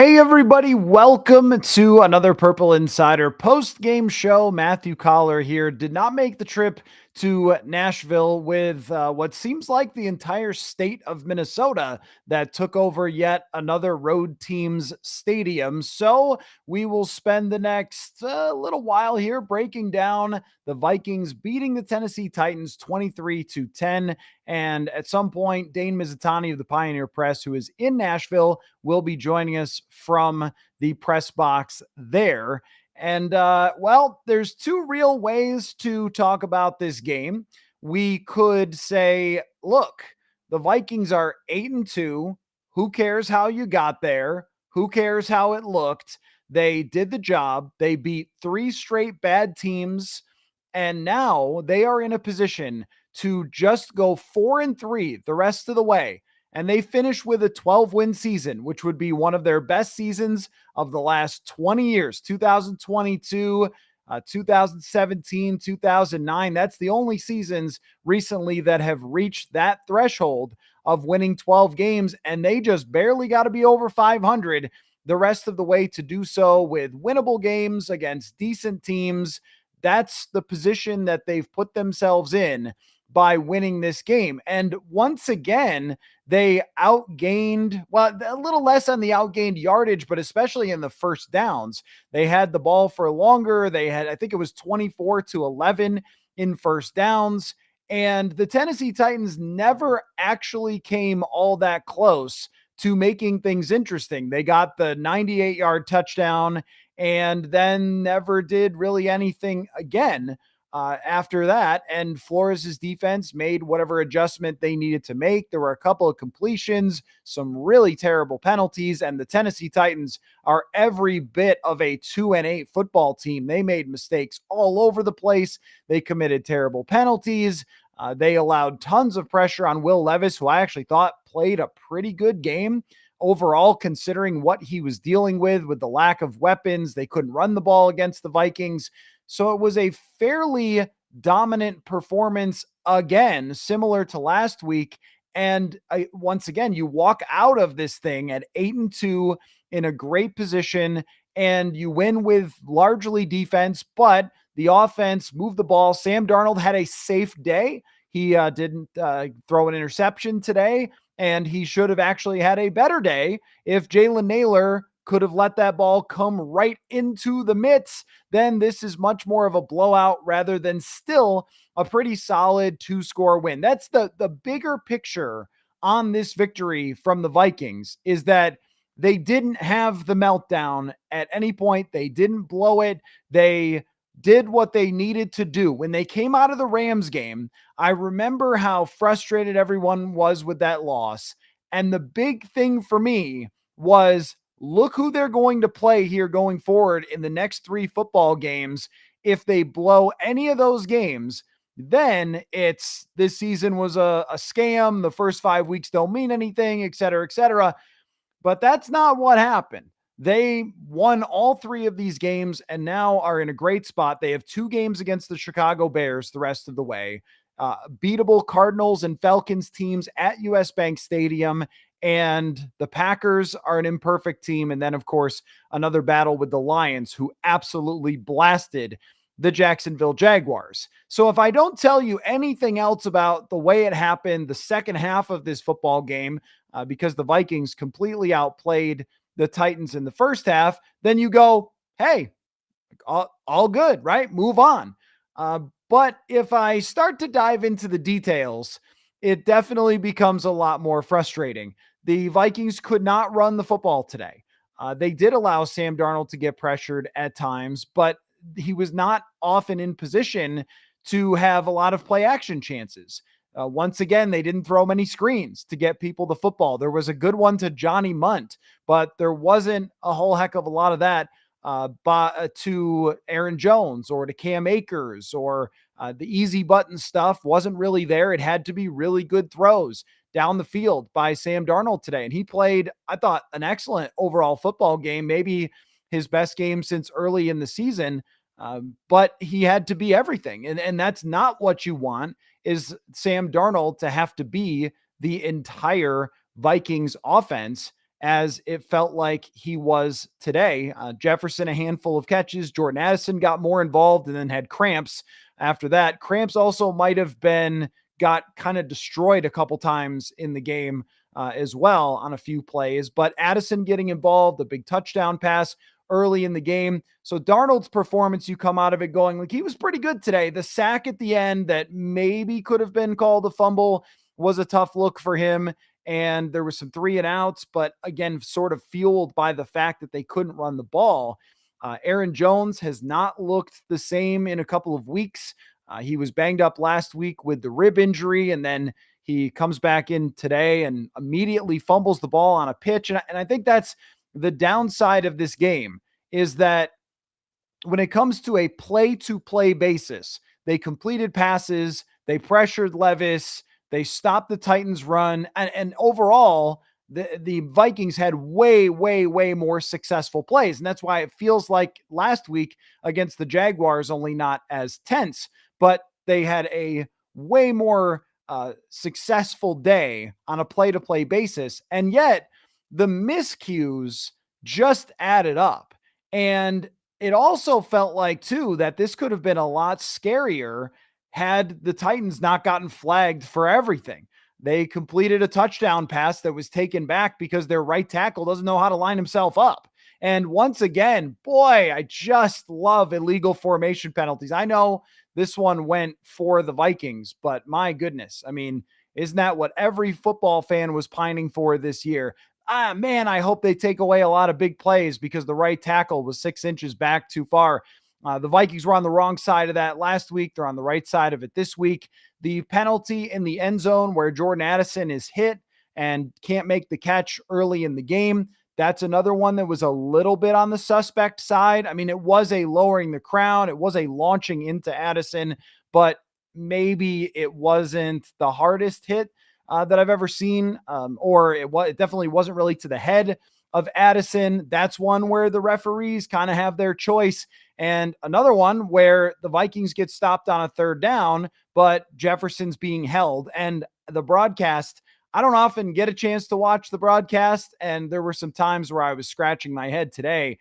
Hey, everybody, welcome to another Purple Insider post-game show. Matthew Coller here. Did not make the trip to Nashville with what seems like the entire state of Minnesota that took over yet another road team's stadium. So we will spend the next little while here breaking down the Vikings beating the Tennessee Titans 23-10. And at some point, Dane Mizutani of the Pioneer Press, who is in Nashville, will be joining us from the press box there. And well, there's two real ways to talk about this game. We could say, look, the Vikings are 8-2. Who cares how you got there? Who cares how it looked? They did the job. They beat three straight bad teams. And now they are in a position to just go 4-3 the rest of the way. And they finish with a 12-win season, which would be one of their best seasons of the last 20 years, 2022, 2017, 2009. That's the only seasons recently that have reached that threshold of winning 12 games, and they just barely got to be over 500 the rest of the way to do so with winnable games against decent teams. That's the position that they've put themselves in by winning this game. And once again, they outgained, well, a little less on the outgained yardage, but especially in the first downs. They had the ball for longer. They had, I think it was 24-11 in first downs. And the Tennessee Titans never actually came all that close to making things interesting. They got the 98-yard touchdown and then never did really anything again after that. And Flores' defense made whatever adjustment they needed to make. There were a couple of completions, some really terrible penalties, and the Tennessee Titans are every bit of a 2-8 football team. They made mistakes all over the place. They committed terrible penalties. They allowed tons of pressure on Will Levis, who I actually thought played a pretty good game overall, considering what he was dealing with the lack of weapons. They couldn't run the ball against the Vikings. So it was a fairly dominant performance again, similar to last week. And once again, you walk out of this thing at 8-2 in a great position, and you win with largely defense, but the offense moved the ball. Sam Darnold had a safe day. He didn't throw an interception today, and he should have actually had a better day if Jalen Nailor could have let that ball come right into the mitts. Then this is much more of a blowout rather than still a pretty solid 2-score win. That's the bigger picture on this victory from the Vikings, is that they didn't have the meltdown at any point. They didn't blow it. They did what they needed to do. When they came out of the Rams game, I remember how frustrated everyone was with that loss. And the big thing for me was, look who they're going to play here going forward in the next 3 football games. If they blow any of those games, then it's this season was a scam. The first 5 weeks don't mean anything, et cetera, et cetera. But that's not what happened. They won all 3 of these games and now are in a great spot. They have 2 games against the Chicago Bears the rest of the way. Beatable Cardinals and Falcons teams at US Bank Stadium. And the Packers are an imperfect team. And then, of course, another battle with the Lions, who absolutely blasted the Jacksonville Jaguars. So if I don't tell you anything else about the way it happened, the second half of this football game, because the Vikings completely outplayed the Titans in the first half, then you go, hey, all good, right? Move on. But if I start to dive into the details, it definitely becomes a lot more frustrating. The Vikings could not run the football today. They did allow Sam Darnold to get pressured at times, but he was not often in position to have a lot of play action chances. Once again, they didn't throw many screens to get people the football. There was a good one to Johnny Munt, but there wasn't a whole heck of a lot of that to Aaron Jones or to Cam Akers, or the easy button stuff wasn't really there. It had to be really good throws down the field by Sam Darnold today. And he played, I thought, an excellent overall football game, maybe his best game since early in the season. But he had to be everything. And that's not what you want, is Sam Darnold to have to be the entire Vikings offense. as it felt like he was today. Jefferson, a handful of catches. Jordan Addison got more involved and then had cramps after that. Cramps also might have got kind of destroyed a couple times in the game as well on a few plays. But Addison getting involved, the big touchdown pass early in the game. So Darnold's performance, you come out of it going like he was pretty good today. The sack at the end that maybe could have been called a fumble was a tough look for him. And there was some 3-and-outs, but again, sort of fueled by the fact that they couldn't run the ball. Aaron Jones has not looked the same in a couple of weeks. He was banged up last week with the rib injury, and then he comes back in today and immediately fumbles the ball on a pitch. And I think that's the downside of this game, is that when it comes to a play-to-play basis, they completed passes, they pressured Levis, they stopped the Titans' run, and overall, the Vikings had way, way, way more successful plays. And that's why it feels like last week against the Jaguars, only not as tense, but they had a way more successful day on a play-to-play basis. And yet, the miscues just added up. And it also felt like, too, that this could have been a lot scarier had the Titans not gotten flagged for everything. They completed a touchdown pass that was taken back because their right tackle doesn't know how to line himself up. And once again, boy, I just love illegal formation penalties. I know this one went for the Vikings, but my goodness, I mean, isn't that what every football fan was pining for this year? Man, I hope they take away a lot of big plays because the right tackle was 6 inches back too far. The Vikings were on the wrong side of that last week. They're on the right side of it this week. The penalty in the end zone where Jordan Addison is hit and can't make the catch early in the game, that's another one that was a little bit on the suspect side. I mean, it was a lowering the crown. It was a launching into Addison, but maybe it wasn't the hardest hit that I've ever seen, or it definitely wasn't really to the head of Addison. That's one where the referees kind of have their choice. And another one where the Vikings get stopped on a third down, but Jefferson's being held. And the broadcast, I don't often get a chance to watch the broadcast. And there were some times where I was scratching my head today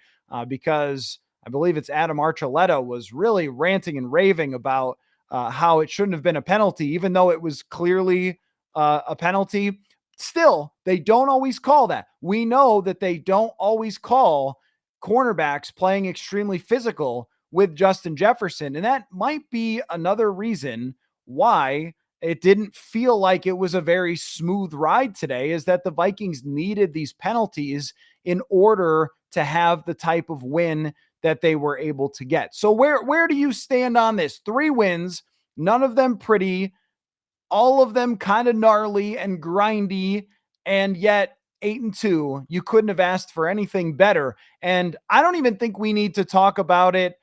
because I believe it's Adam Archuleta was really ranting and raving about how it shouldn't have been a penalty, even though it was clearly a penalty. Still, they don't always call that. We know that they don't always call cornerbacks playing extremely physical with Justin Jefferson. And that might be another reason why it didn't feel like it was a very smooth ride today, is that the Vikings needed these penalties in order to have the type of win that they were able to get. So where do you stand on this? 3 wins, none of them pretty, all of them kind of gnarly and grindy, and yet 8-2. You couldn't have asked for anything better. And I don't even think we need to talk about it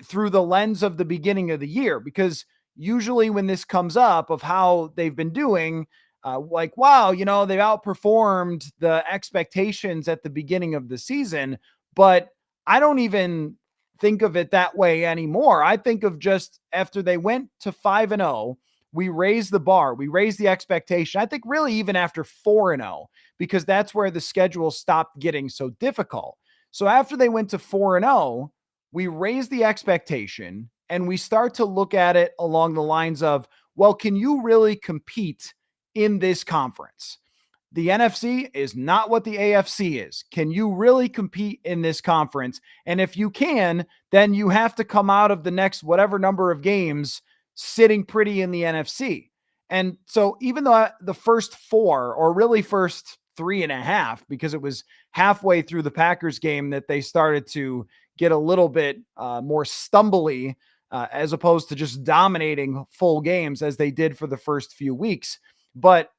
through the lens of the beginning of the year, because usually when this comes up of how they've been doing, like, wow, they've outperformed the expectations at the beginning of the season, but I don't even think of it that way anymore. I think of just after they went to 5-0, we raised the bar. We raised the expectation. I think really even after 4-0, because that's where the schedule stopped getting so difficult. So after they went to 4-0, we raised the expectation and we start to look at it along the lines of, well, can you really compete in this conference? The NFC is not what the AFC is. Can you really compete in this conference? And if you can, then you have to come out of the next whatever number of games sitting pretty in the NFC. And so even though the first 4, or really first 3.5, because it was halfway through the Packers game that they started to get a little bit more stumbly, as opposed to just dominating full games as they did for the first few weeks. But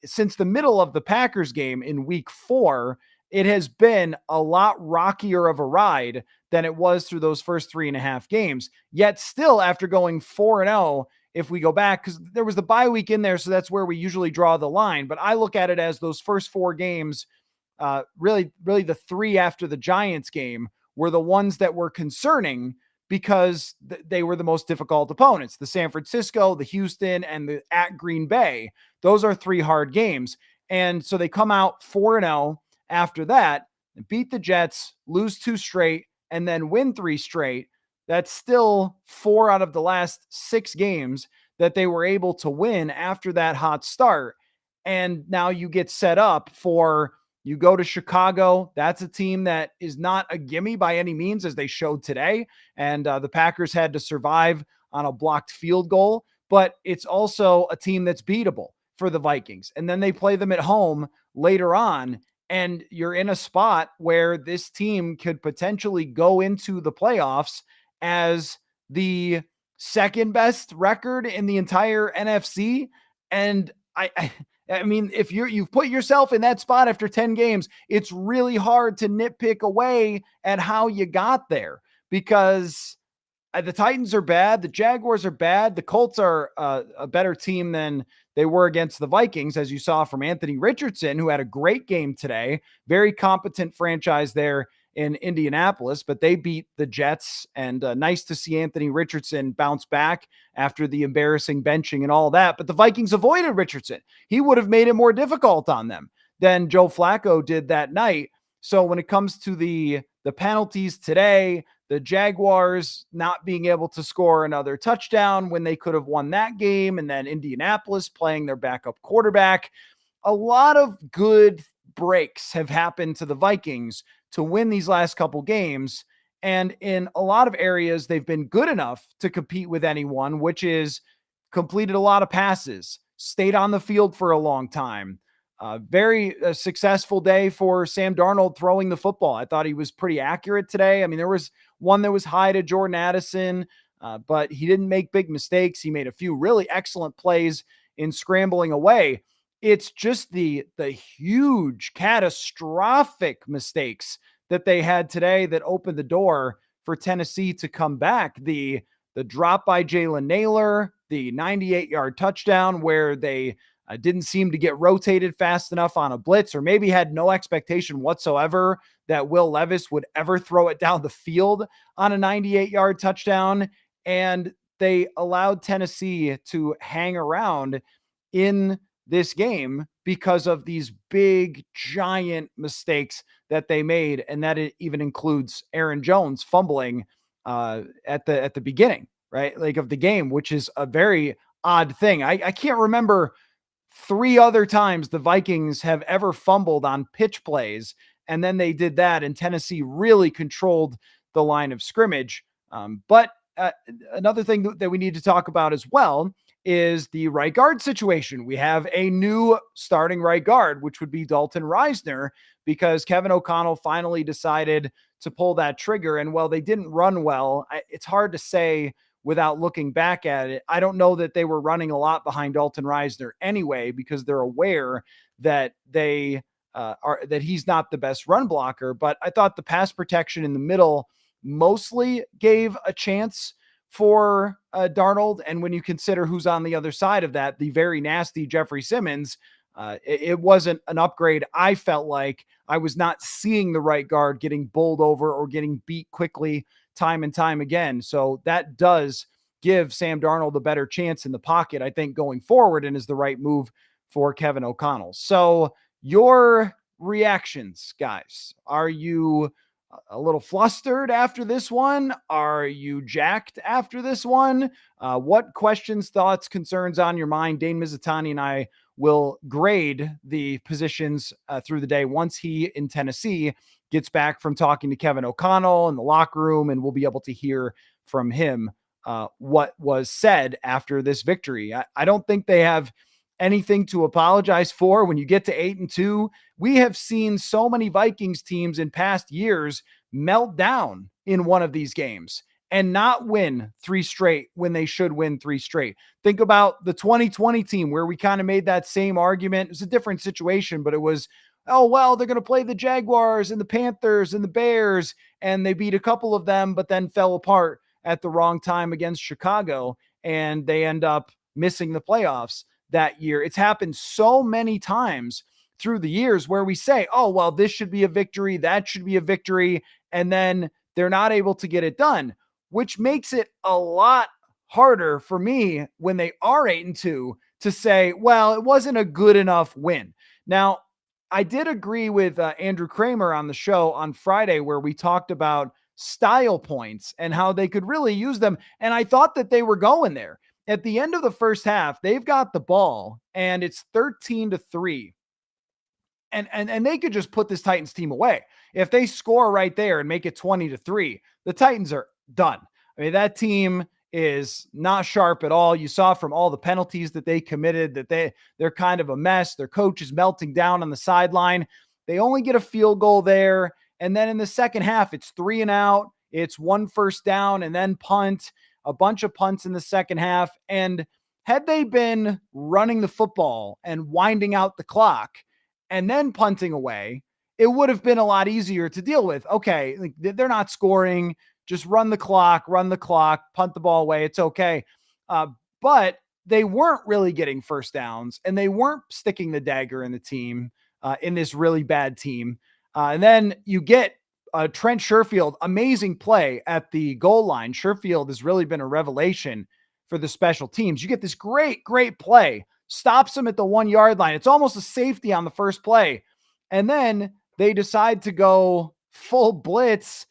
since the middle of the Packers game in week 4, it has been a lot rockier of a ride than it was through those first 3.5 games. Yet still, after going 4-0, if we go back, because there was the bye week in there, so that's where we usually draw the line. But I look at it as those first 4 games, really the 3 after the Giants game, were the ones that were concerning because they were the most difficult opponents. The San Francisco, the Houston, and the at Green Bay. Those are 3 hard games. And so they come out 4-0. after that, beat the Jets, lose 2 straight, and then win 3 straight. That's still 4 out of the last 6 games that they were able to win after that hot start. And now you get set up for you go to Chicago. That's a team that is not a gimme by any means, as they showed today. And the Packers had to survive on a blocked field goal, but it's also a team that's beatable for the Vikings. And then they play them at home later on. And you're in a spot where this team could potentially go into the playoffs as the second best record in the entire NFC. And I mean, if you've put yourself in that spot after 10 games, it's really hard to nitpick away at how you got there because the Titans are bad. The Jaguars are bad. The Colts are a better team than they were against the Vikings, as you saw from Anthony Richardson, who had a great game today. Very competent franchise there in Indianapolis, but they beat the Jets. And nice to see Anthony Richardson bounce back after the embarrassing benching and all that. But the Vikings avoided Richardson. He would have made it more difficult on them than Joe Flacco did that night. So when it comes to the penalties today, the Jaguars not being able to score another touchdown when they could have won that game, and then Indianapolis playing their backup quarterback. A lot of good breaks have happened to the Vikings to win these last couple games. And in a lot of areas, they've been good enough to compete with anyone, which is completed a lot of passes, stayed on the field for a long time. Very successful day for Sam Darnold throwing the football. I thought he was pretty accurate today. I mean, there was one that was high to Jordan Addison, but he didn't make big mistakes. He made a few really excellent plays in scrambling away. It's just the huge catastrophic mistakes that they had today that opened the door for Tennessee to come back. The drop by Jalen Naylor, the 98-yard touchdown where they didn't seem to get rotated fast enough on a blitz, or maybe had no expectation whatsoever that Will Levis would ever throw it down the field on a 98-yard touchdown. And they allowed Tennessee to hang around in this game because of these big, giant mistakes that they made. And that it even includes Aaron Jones fumbling at the beginning, right? Like of the game, which is a very odd thing. I can't remember 3 other times the Vikings have ever fumbled on pitch plays. And then they did that, and Tennessee really controlled the line of scrimmage. But another thing that we need to talk about as well is the right guard situation. We have a new starting right guard, which would be Dalton Reisner, because Kevin O'Connell finally decided to pull that trigger. And while they didn't run well, it's hard to say without looking back at it. I don't know that they were running a lot behind Dalton Reisner anyway, because they're aware that that he's not the best run blocker. But I thought the pass protection in the middle mostly gave a chance for Darnold. And when you consider who's on the other side of that, the very nasty Jeffrey Simmons, it wasn't an upgrade. I felt like I was not seeing the right guard getting bowled over or getting beat quickly time and time again. So that does give Sam Darnold a better chance in the pocket, I think, going forward, and is the right move for Kevin O'Connell. So your reactions, guys, are you a little flustered after this one? Are you jacked after this one? What questions, thoughts, concerns on your mind? Dane Mizutani and I will grade the positions through the day once he in Tennessee gets back from talking to Kevin O'Connell in the locker room, and we'll be able to hear from him what was said after this victory. I don't think they have anything to apologize for. When you get to 8-2, we have seen so many Vikings teams in past years melt down in one of these games and not win 3 straight when they should win 3 straight. Think about the 2020 team where we kind of made that same argument. It was a different situation, but it was, oh, well, they're going to play the Jaguars and the Panthers and the Bears, and they beat a couple of them, but then fell apart at the wrong time against Chicago, and they end up missing the playoffs that year. It's happened so many times through the years where we say, oh, well, this should be a victory, that should be a victory, and then they're not able to get it done, which makes it a lot harder for me when they are 8-2 to say, well, it wasn't a good enough win. Now, I did agree with Andrew Kramer on the show on Friday where we talked about style points and how they could really use them. And I thought that they were going there. At the end of the first half, they've got the ball and it's 13-3. And they could just put this Titans team away. If they score right there and make it 20-3, the Titans are done. I mean, that team is not sharp at all. You saw from all the penalties that they committed that they're kind of a mess. Their coach is melting down on the sideline. They only get a field goal there. And then in the second half, it's 3 and out. It's 1 first down and then punt, a bunch of punts in the second half. And had they been running the football and winding out the clock and then punting away, it would have been a lot easier to deal with. Okay, like they're not scoring. Just run the clock, punt the ball away. It's okay. But they weren't really getting first downs and they weren't sticking the dagger in the team in this really bad team. And then you get Trent Sherfield, amazing play at the goal line. Sherfield has really been a revelation for the special teams. You get this great play, stops him at the 1 yard line. It's almost a safety on the first play. And then they decide to go full blitz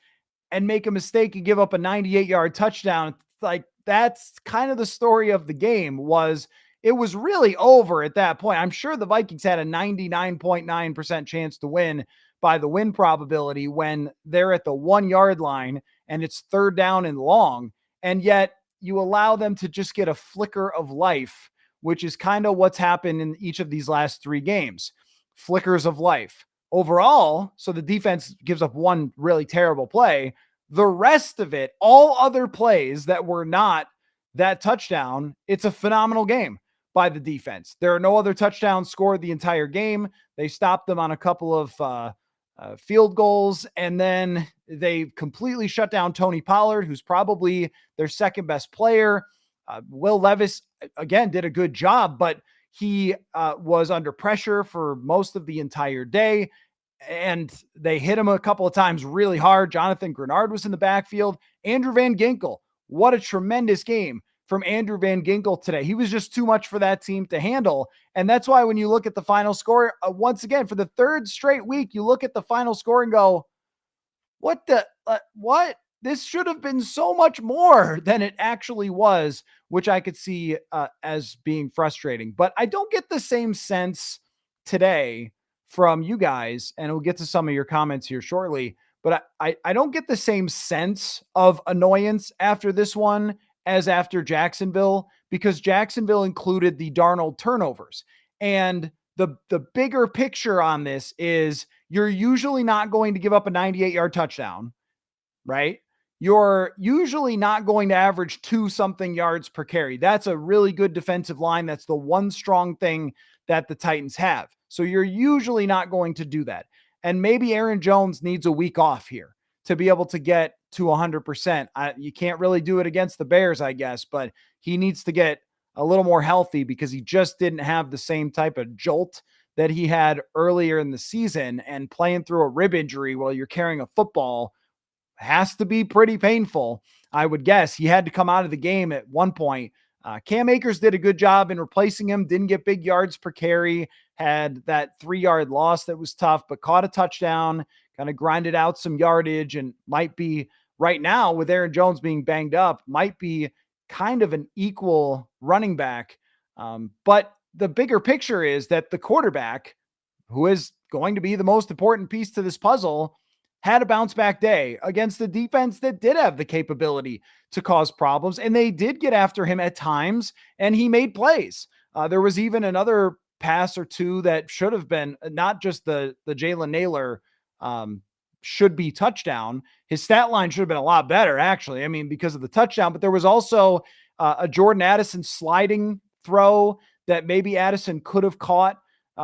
and make a mistake and give up a 98-yard touchdown. Like, that's kind of the story of the game. It was really over at that point. I'm sure the Vikings had a 99.9% chance to win by the win probability when they're at the 1 yard line and it's third down and long. And yet you allow them to just get a flicker of life, which is kind of what's happened in each of these last 3 games. Flickers of life. Overall, so the defense gives up one really terrible play. The rest of it, all other plays that were not that touchdown, it's a phenomenal game by the defense. There are no other touchdowns scored the entire game. They stopped them on a couple of field goals, and then they completely shut down Tony Pollard, who's probably their second best player. Will Levis, again, did a good job, but he was under pressure for most of the entire day, and they hit him a couple of times really hard. Jonathan Grenard was in the backfield. Andrew Van Ginkel, what a tremendous game from Andrew Van Ginkel today. He was just too much for that team to handle. And that's why when you look at the final score, once again, for the third straight week, you look at the final score and go, what? This should have been so much more than it actually was, which I could see as being frustrating. But I don't get the same sense today from you guys, and we'll get to some of your comments here shortly, but I don't get the same sense of annoyance after this one as after Jacksonville, because Jacksonville included the Darnold turnovers. And the bigger picture on this is you're usually not going to give up a 98-yard touchdown, right? You're usually not going to average 2-something yards per carry. That's a really good defensive line. That's the one strong thing that the Titans have. So you're usually not going to do that. And maybe Aaron Jones needs a week off here to be able to get to 100%. You can't really do it against the Bears, I guess, but he needs to get a little more healthy because he just didn't have the same type of jolt that he had earlier in the season, and playing through a rib injury while you're carrying a football has to be pretty painful. I would guess he had to come out of the game at one point. Cam Akers did a good job in replacing him, didn't get big yards per carry, had that 3-yard loss that was tough, but caught a touchdown, kind of grinded out some yardage, and might be right now with Aaron Jones being banged up, might be kind of an equal running back. But the bigger picture is that the quarterback, who is going to be the most important piece to this puzzle, had a bounce back day against the defense that did have the capability to cause problems. And they did get after him at times, and he made plays. There was even another pass or two that should have been not just the Jalen Naylor should be touchdown. His stat line should have been a lot better, actually. I mean, because of the touchdown, but there was also a Jordan Addison sliding throw that maybe Addison could have caught,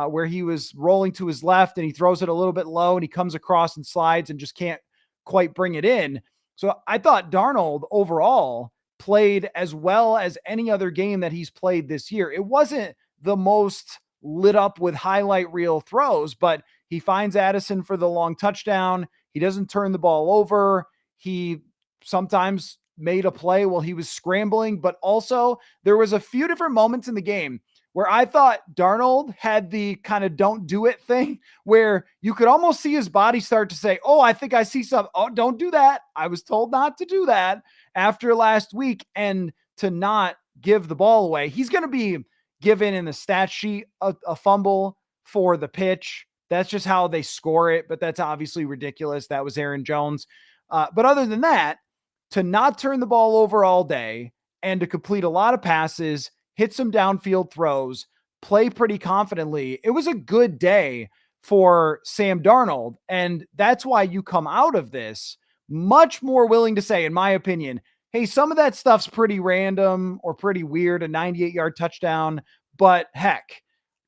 where he was rolling to his left and he throws it a little bit low and he comes across and slides and just can't quite bring it in. So I thought Darnold overall played as well as any other game that he's played this year. It wasn't the most lit up with highlight reel throws, but he finds Addison for the long touchdown. He doesn't turn the ball over. He sometimes made a play while he was scrambling, but also there was a few different moments in the game where I thought Darnold had the kind of don't do it thing where you could almost see his body start to say, oh, I think I see something. Oh, don't do that. I was told not to do that after last week, and to not give the ball away. He's going to be given in the stat sheet a fumble for the pitch. That's just how they score it, but that's obviously ridiculous. That was Aaron Jones. But other than that, to not turn the ball over all day and to complete a lot of passes, hit some downfield throws, play pretty confidently, it was a good day for Sam Darnold. And that's why you come out of this much more willing to say, in my opinion, hey, some of that stuff's pretty random or pretty weird, a 98-yard touchdown, but heck,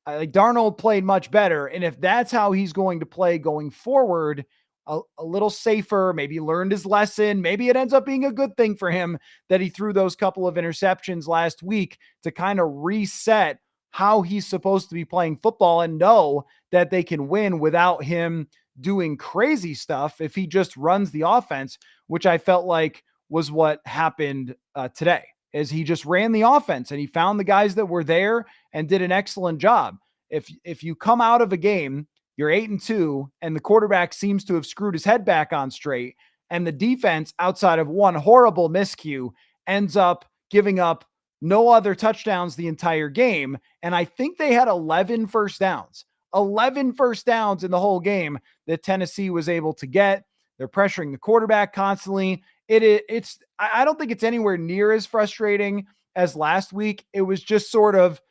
like Darnold played much better. And if that's how he's going to play going forward, a little safer, maybe learned his lesson. Maybe it ends up being a good thing for him that he threw those couple of interceptions last week to kind of reset how he's supposed to be playing football and know that they can win without him doing crazy stuff if he just runs the offense, which I felt like was what happened today, is he just ran the offense and he found the guys that were there and did an excellent job. If you come out of a game, you're 8-2, and the quarterback seems to have screwed his head back on straight, and the defense, outside of one horrible miscue, ends up giving up no other touchdowns the entire game. And I think they had 11 first downs in the whole game that Tennessee was able to get. They're pressuring the quarterback constantly. I don't think it's anywhere near as frustrating as last week. It was just sort of,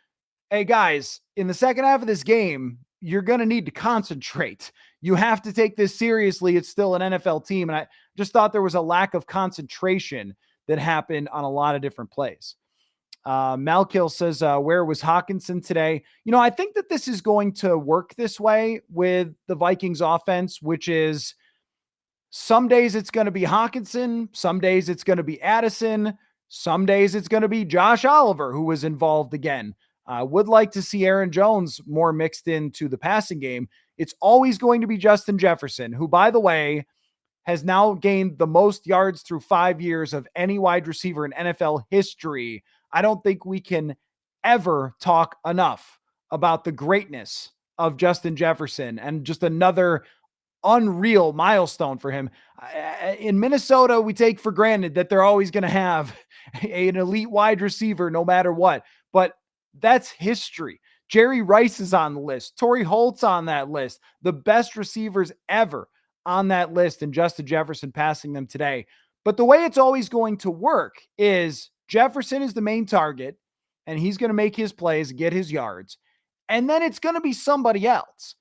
hey guys, in the second half of this game, you're going to need to concentrate. You have to take this seriously. It's still an NFL team. And I just thought there was a lack of concentration that happened on a lot of different plays. Malkill says, where was Hawkinson today? I think that this is going to work this way with the Vikings offense, which is some days it's going to be Hawkinson. Some days it's going to be Addison. Some days it's going to be Josh Oliver, who was involved again. I would like to see Aaron Jones more mixed into the passing game. It's always going to be Justin Jefferson, who, by the way, has now gained the most yards through 5 years of any wide receiver in NFL history. I don't think we can ever talk enough about the greatness of Justin Jefferson, and just another unreal milestone for him. In Minnesota, we take for granted that they're always going to have an elite wide receiver no matter what, but that's history. Jerry Rice is on the list. Torrey Holt's on that list. The best receivers ever on that list, and Justin Jefferson passing them today. But the way it's always going to work is Jefferson is the main target, and he's going to make his plays, get his yards. And then it's going to be somebody else.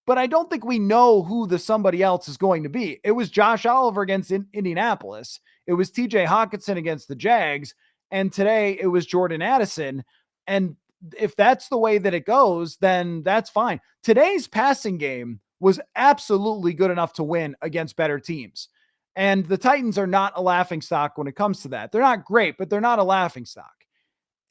But I don't think we know who the somebody else is going to be. It was Josh Oliver against Indianapolis. It was TJ Hawkinson against the Jags. And today it was Jordan Addison. And if that's the way that it goes, then that's fine. Today's passing game was absolutely good enough to win against better teams. And the Titans are not a laughingstock when it comes to that. They're not great, but they're not a laughingstock.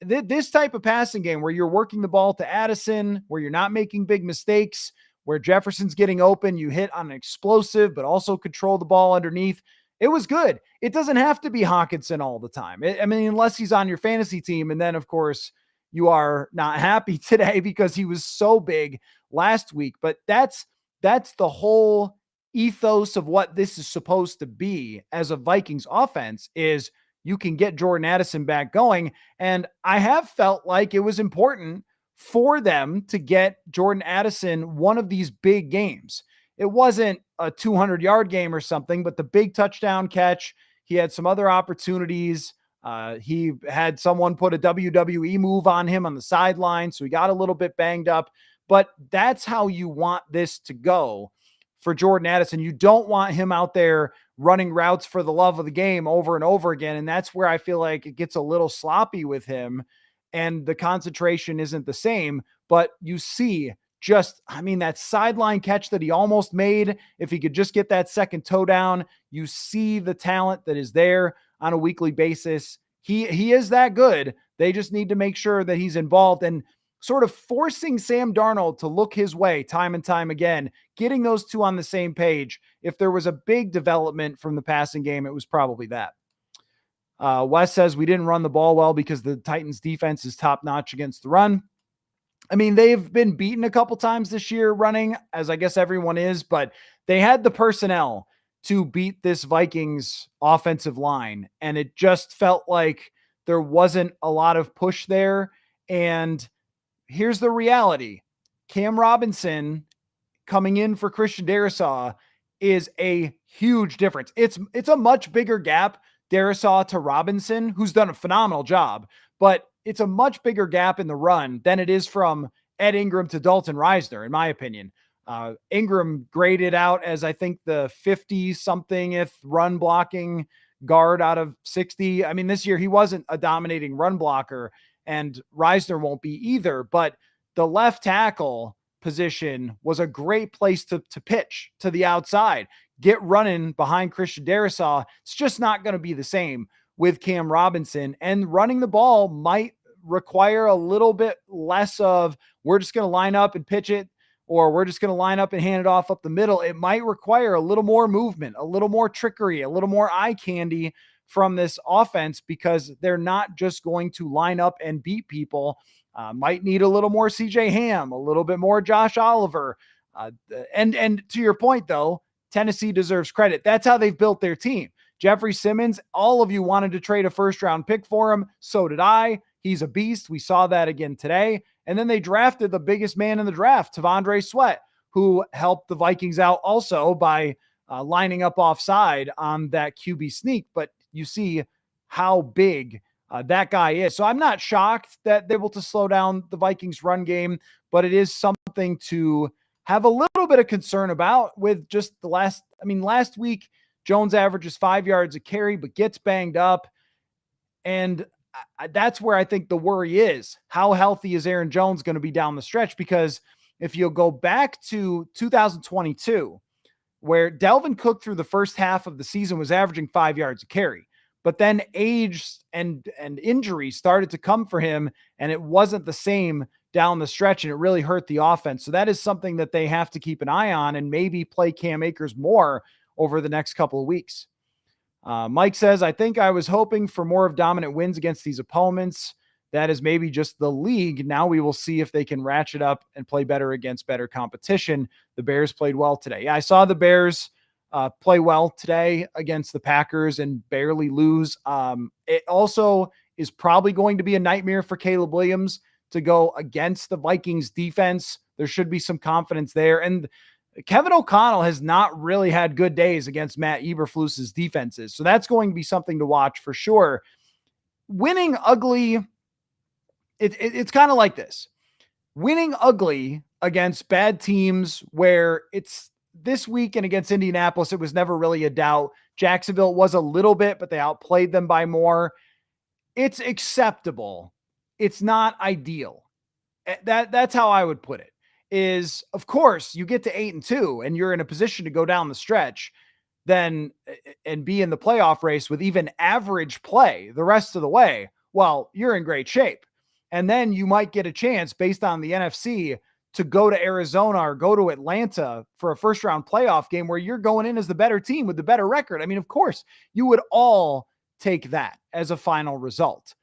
This type of passing game where you're working the ball to Addison, where you're not making big mistakes, where Jefferson's getting open, you hit on an explosive, but also control the ball underneath. It was good. It doesn't have to be Hawkinson all the time. Unless he's on your fantasy team. And then, of course, you are not happy today because he was so big last week. But that's the whole ethos of what this is supposed to be as a Vikings offense, is you can get Jordan Addison back going. And I have felt like it was important for them to get Jordan Addison one of these big games. It wasn't a 200-yard game or something, but the big touchdown catch, he had some other opportunities. He had someone put a WWE move on him on the sideline, so he got a little bit banged up. But that's how you want this to go for Jordan Addison. You don't want him out there running routes for the love of the game over and over again, and that's where I feel like it gets a little sloppy with him, and the concentration isn't the same. But you see that sideline catch that he almost made, if he could just get that second toe down, you see the talent that is there on a weekly basis. He is that good. They just need to make sure that he's involved, and sort of forcing Sam Darnold to look his way time and time again, getting those two on the same page. If there was a big development from the passing game, it was probably that. Wes says we didn't run the ball well because the Titans defense is top notch against the run. I mean, they've been beaten a couple times this year running, as I guess everyone is, but they had the personnel to beat this Vikings offensive line. And it just felt like there wasn't a lot of push there. And here's the reality: Cam Robinson coming in for Christian Darrisaw is a huge difference. It's a much bigger gap, Darrisaw to Robinson, who's done a phenomenal job, but it's a much bigger gap in the run than it is from Ed Ingram to Dalton Reisner, in my opinion. Ingram graded out as, I think, the 50 somethingth run blocking guard out of 60. I mean, this year he wasn't a dominating run blocker, and Reisner won't be either, but the left tackle position was a great place to pitch to the outside, get running behind Christian Darrisaw. It's just not going to be the same with Cam Robinson, and running the ball might require a little bit less of, we're just going to line up and pitch it, or we're just going to line up and hand it off up the middle. It might require a little more movement, a little more trickery, a little more eye candy from this offense, because they're not just going to line up and beat people. Might need a little more CJ Ham, a little bit more Josh Oliver. And to your point, though, Tennessee deserves credit. That's how they've built their team. Jeffrey Simmons, all of you wanted to trade a first-round pick for him. So did I. He's a beast. We saw that again today. And then they drafted the biggest man in the draft, Tavondre Sweat, who helped the Vikings out also by lining up offside on that QB sneak. But you see how big that guy is. So I'm not shocked that they're able to slow down the Vikings run game, but it is something to have a little bit of concern about with just last week, Jones averages 5 yards a carry, but gets banged up. And that's where I think the worry is. How healthy is Aaron Jones going to be down the stretch? Because if you'll go back to 2022, where Dalvin Cook through the first half of the season was averaging 5 yards a carry, but then age and injury started to come for him, and it wasn't the same down the stretch, and it really hurt the offense. So that is something that they have to keep an eye on and maybe play Cam Akers more over the next couple of weeks. Mike says, I think I was hoping for more of dominant wins against these opponents. That is maybe just the league. Now we will see if they can ratchet up and play better against better competition. The Bears played well today. Yeah, I saw the Bears play well today against the Packers and barely lose. It also is probably going to be a nightmare for Caleb Williams to go against the Vikings defense. There should be some confidence there. And Kevin O'Connell has not really had good days against Matt Eberflus's defenses. So that's going to be something to watch for sure. Winning ugly, it's kind of like this. Winning ugly against bad teams where it's this week and against Indianapolis, it was never really a doubt. Jacksonville was a little bit, but they outplayed them by more. It's acceptable. It's not ideal. That's how I would put it. Is, of course, you get to 8-2 and you're in a position to go down the stretch then and be in the playoff race with even average play the rest of the way. Well, you're in great shape. And then you might get a chance based on the NFC to go to Arizona or go to Atlanta for a first round playoff game where you're going in as the better team with the better record. I mean, of course, you would all take that as a final result.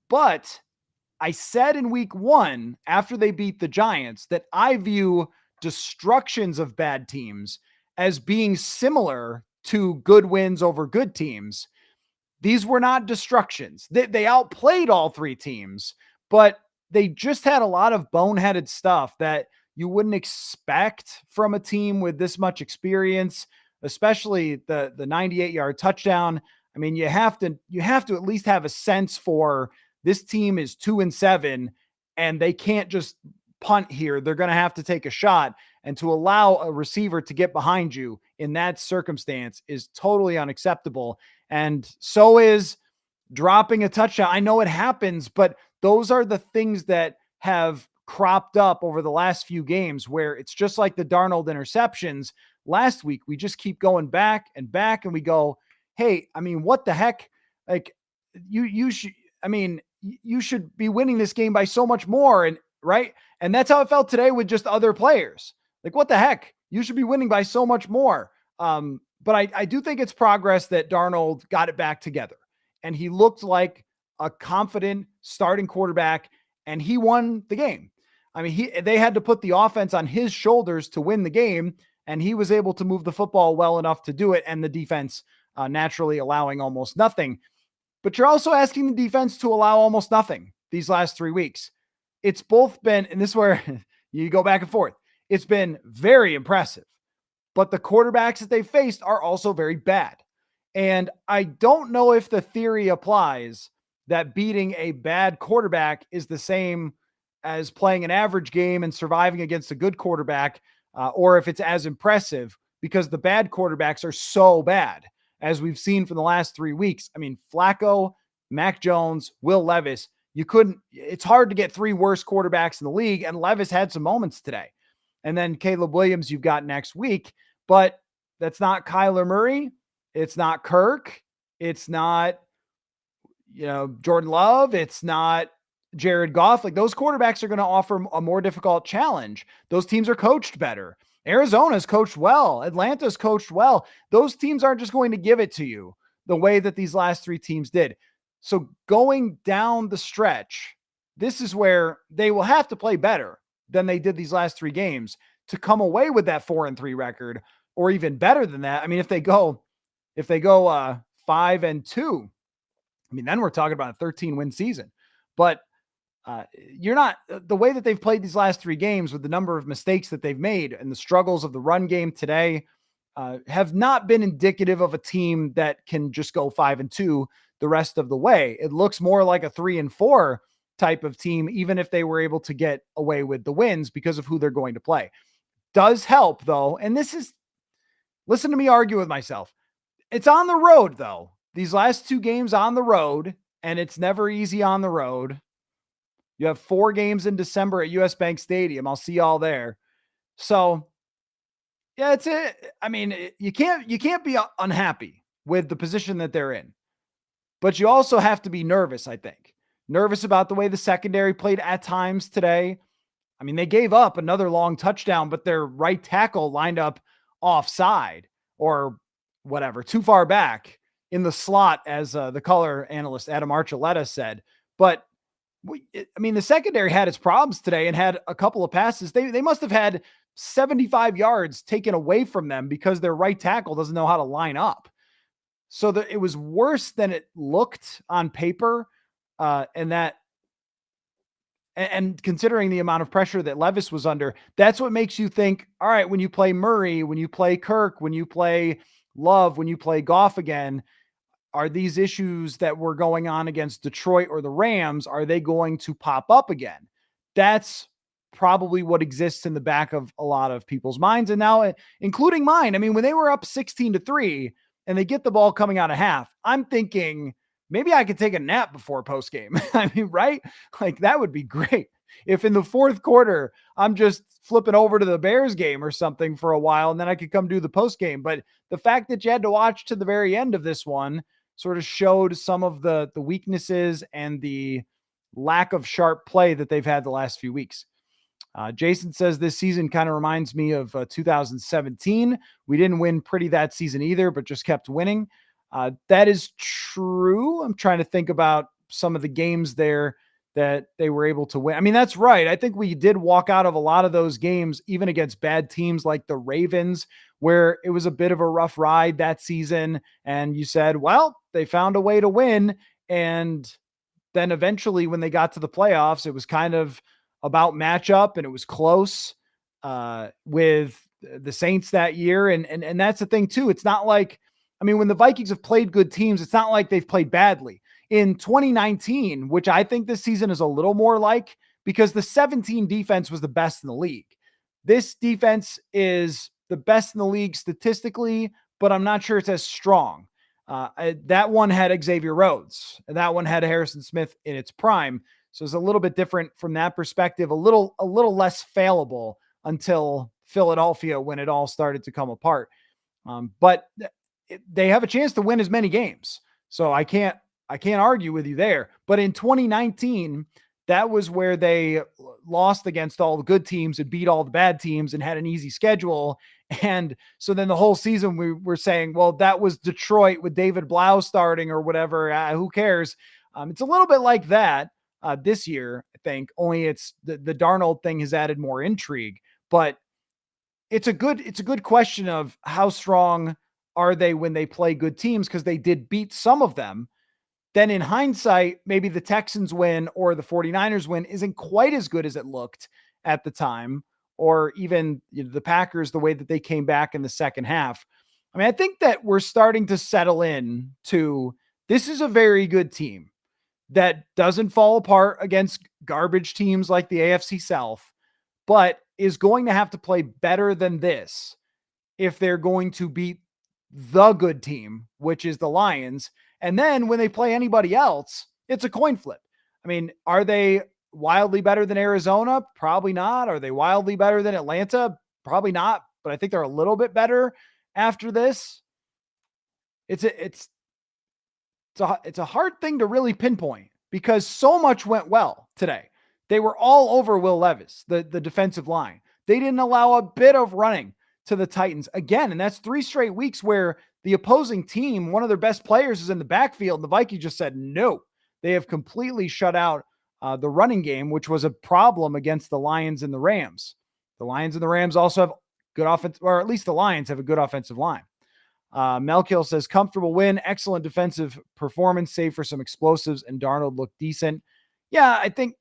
But I said in week 1, after they beat the Giants, that I view destructions of bad teams as being similar to good wins over good teams. These were not destructions. They outplayed all 3 teams, but they just had a lot of boneheaded stuff that you wouldn't expect from a team with this much experience, especially the 98-yard touchdown. I mean, you have to at least have a sense for this team is 2-7 and they can't just punt here. They're going to have to take a shot, and to allow a receiver to get behind you in that circumstance is totally unacceptable. And so is dropping a touchdown. I know it happens, but those are the things that have cropped up over the last few games where it's just like the Darnold interceptions last week. We just keep going back and back and we go, hey, I mean, what the heck? Like you should be winning this game by so much more. And right. And that's how it felt today with just other players. Like, what the heck? You should be winning by so much more. But I do think it's progress that Darnold got it back together and he looked like a confident starting quarterback and he won the game. I mean, they had to put the offense on his shoulders to win the game, and he was able to move the football well enough to do it, and the defense naturally allowing almost nothing. But you're also asking the defense to allow almost nothing these last 3 weeks. It's both been, and this is where you go back and forth. It's been very impressive, but the quarterbacks that they faced are also very bad. And I don't know if the theory applies that beating a bad quarterback is the same as playing an average game and surviving against a good quarterback, or if it's as impressive because the bad quarterbacks are so bad, as we've seen from the last 3 weeks. I mean, Flacco, Mac Jones, Will Levis, it's hard to get 3 worse quarterbacks in the league, and Levis had some moments today. And then Caleb Williams, you've got next week, but that's not Kyler Murray. It's not Kirk. It's not, Jordan Love. It's not Jared Goff. Like, those quarterbacks are going to offer a more difficult challenge. Those teams are coached better. Arizona's coached well. Atlanta's coached well. Those teams aren't just going to give it to you the way that these last 3 teams did. So going down the stretch, this is where they will have to play better than they did these last 3 games to come away with that 4-3 record, or even better than that. I mean, if they go 5-2, I mean, then we're talking about a 13-win season. But you're not, the way that they've played these last 3 games with the number of mistakes that they've made and the struggles of the run game today have not been indicative of a team that can just go 5-2 the rest of the way. It looks more like a 3-4 type of team, even if they were able to get away with the wins because of who they're going to play. Does help though. And listen to me argue with myself. It's on the road though. These last 2 games on the road, and it's never easy on the road. You have 4 games in December at US Bank Stadium. I'll see y'all there. So yeah, it's it. I mean, you can't be unhappy with the position that they're in, but you also have to be nervous. I think nervous about the way the secondary played at times today. I mean, they gave up another long touchdown, but their right tackle lined up offside or whatever, too far back in the slot, as the color analyst Adam Archuleta said. But the secondary had its problems today and had a couple of passes. They must have had 75 yards taken away from them because their right tackle doesn't know how to line up. So it was worse than it looked on paper. And considering the amount of pressure that Levis was under, that's what makes you think, all right, when you play Murray, when you play Kirk, when you play Love, when you play Goff again, are these issues that were going on against Detroit or the Rams, are they going to pop up again? That's probably what exists in the back of a lot of people's minds. And now, including mine, I mean, when they were up 16-3 and they get the ball coming out of half, I'm thinking maybe I could take a nap before postgame. I mean, right? Like, that would be great. If in the 4th quarter, I'm just flipping over to the Bears game or something for a while, and then I could come do the postgame. But the fact that you had to watch to the very end of this one sort of showed some of the weaknesses and the lack of sharp play that they've had the last few weeks. Jason says this season kind of reminds me of 2017. We didn't win pretty that season either, but just kept winning. That is true. I'm trying to think about some of the games there that they were able to win. I mean, that's right. I think we did walk out of a lot of those games, even against bad teams like the Ravens, where it was a bit of a rough ride that season. And you said, well, they found a way to win. And then eventually when they got to the playoffs, it was kind of about matchup, and it was close with the Saints that year. And that's the thing too. It's not like, I mean, when the Vikings have played good teams, it's not like they've played badly. In 2019, which I think this season is a little more like, because the 17 defense was the best in the league. This defense is the best in the league statistically, but I'm not sure it's as strong. That one had Xavier Rhodes, and that one had Harrison Smith in its prime. So it's a little bit different from that perspective, a little less fallible until Philadelphia, when it all started to come apart. But they have a chance to win as many games. So I can't argue with you there. But in 2019, that was where they lost against all the good teams and beat all the bad teams and had an easy schedule. And so then the whole season we were saying, well, that was Detroit with David Blau starting or whatever. Who cares? It's a little bit like that. this year, I think. Only it's the Darnold thing has added more intrigue. But it's a good question of how strong are they when they play good teams, because they did beat some of them. Then in hindsight, maybe the Texans win or the 49ers win isn't quite as good as it looked at the time, or even the Packers, the way that they came back in the second half. I mean, I think that we're starting to settle in to this is a very good team that doesn't fall apart against garbage teams like the AFC South, but is going to have to play better than this if they're going to beat the good team, which is the Lions. And then when they play anybody else, it's a coin flip. I mean, are they wildly better than Arizona? Probably not. Are they wildly better than Atlanta? Probably not. But I think they're a little bit better after this. It's a hard thing to really pinpoint because so much went well today. They were all over Will Levis, the defensive line. They didn't allow a bit of running to the Titans again. And that's 3 straight weeks where the opposing team, one of their best players is in the backfield. And the Vikings just said, no, they have completely shut out the running game, which was a problem against the Lions and the Rams. The Lions and the Rams also have good offense, or at least the Lions have a good offensive line. Melkill says, comfortable win, excellent defensive performance, save for some explosives, and Darnold looked decent. Yeah, I think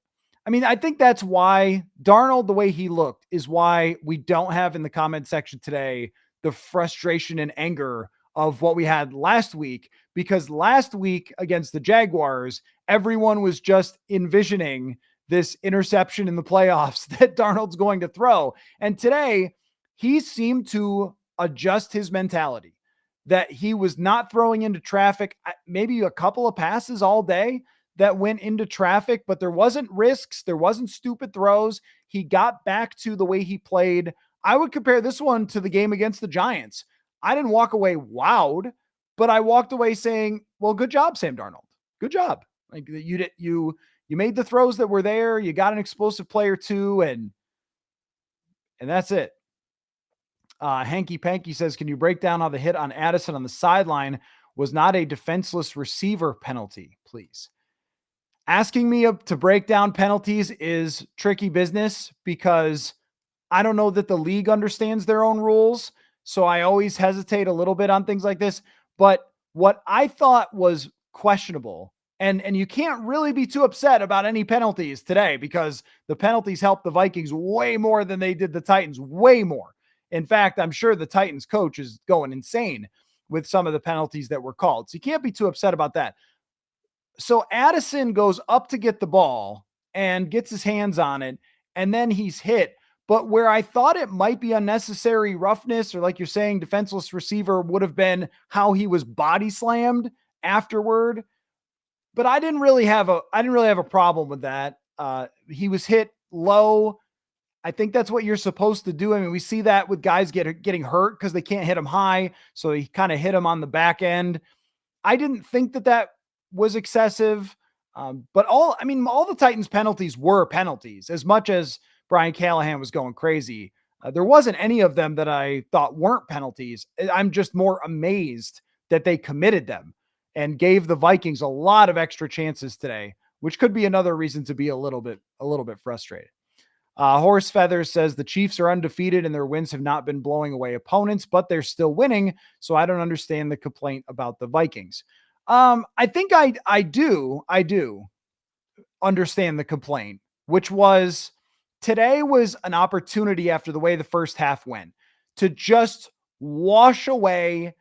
that's why Darnold, the way he looked, is why we don't have in the comment section today the frustration and anger of what we had last week, because last week against the Jaguars, everyone was just envisioning this interception in the playoffs that Darnold's going to throw. And today, he seemed to adjust his mentality that he was not throwing into traffic, maybe a couple of passes all day that went into traffic, but there wasn't risks. There wasn't stupid throws. He got back to the way he played. I would compare this one to the game against the Giants. I didn't walk away wowed, but I walked away saying, well, good job, Sam Darnold. Good job. Like you made the throws that were there. You got an explosive player too. And that's it. Hanky Panky says, can you break down how the hit on Addison on the sideline was not a defenseless receiver penalty, please? Asking me to break down penalties is tricky business because I don't know that the league understands their own rules. So I always hesitate a little bit on things like this. But what I thought was questionable, and you can't really be too upset about any penalties today because the penalties helped the Vikings way more than they did the Titans, way more. In fact, I'm sure the Titans coach is going insane with some of the penalties that were called. So you can't be too upset about that. So Addison goes up to get the ball and gets his hands on it, and then he's hit. But where I thought it might be unnecessary roughness, or like you're saying, defenseless receiver, would have been how he was body slammed afterward. But I didn't really have a problem with that. He was hit low. I think that's what you're supposed to do. I mean, we see that with guys getting hurt because they can't hit him high. So he kind of hit him on the back end. I didn't think that was excessive. But all the Titans penalties were penalties. As much as Brian Callahan was going crazy, there wasn't any of them that I thought weren't penalties. I'm just more amazed that they committed them and gave the Vikings a lot of extra chances today, which could be another reason to be a little bit frustrated. Horse Feathers says the Chiefs are undefeated and their wins have not been blowing away opponents, but they're still winning. So I don't understand the complaint about the Vikings. I think I do understand the complaint, which was today was an opportunity after the way the first half went to just wash away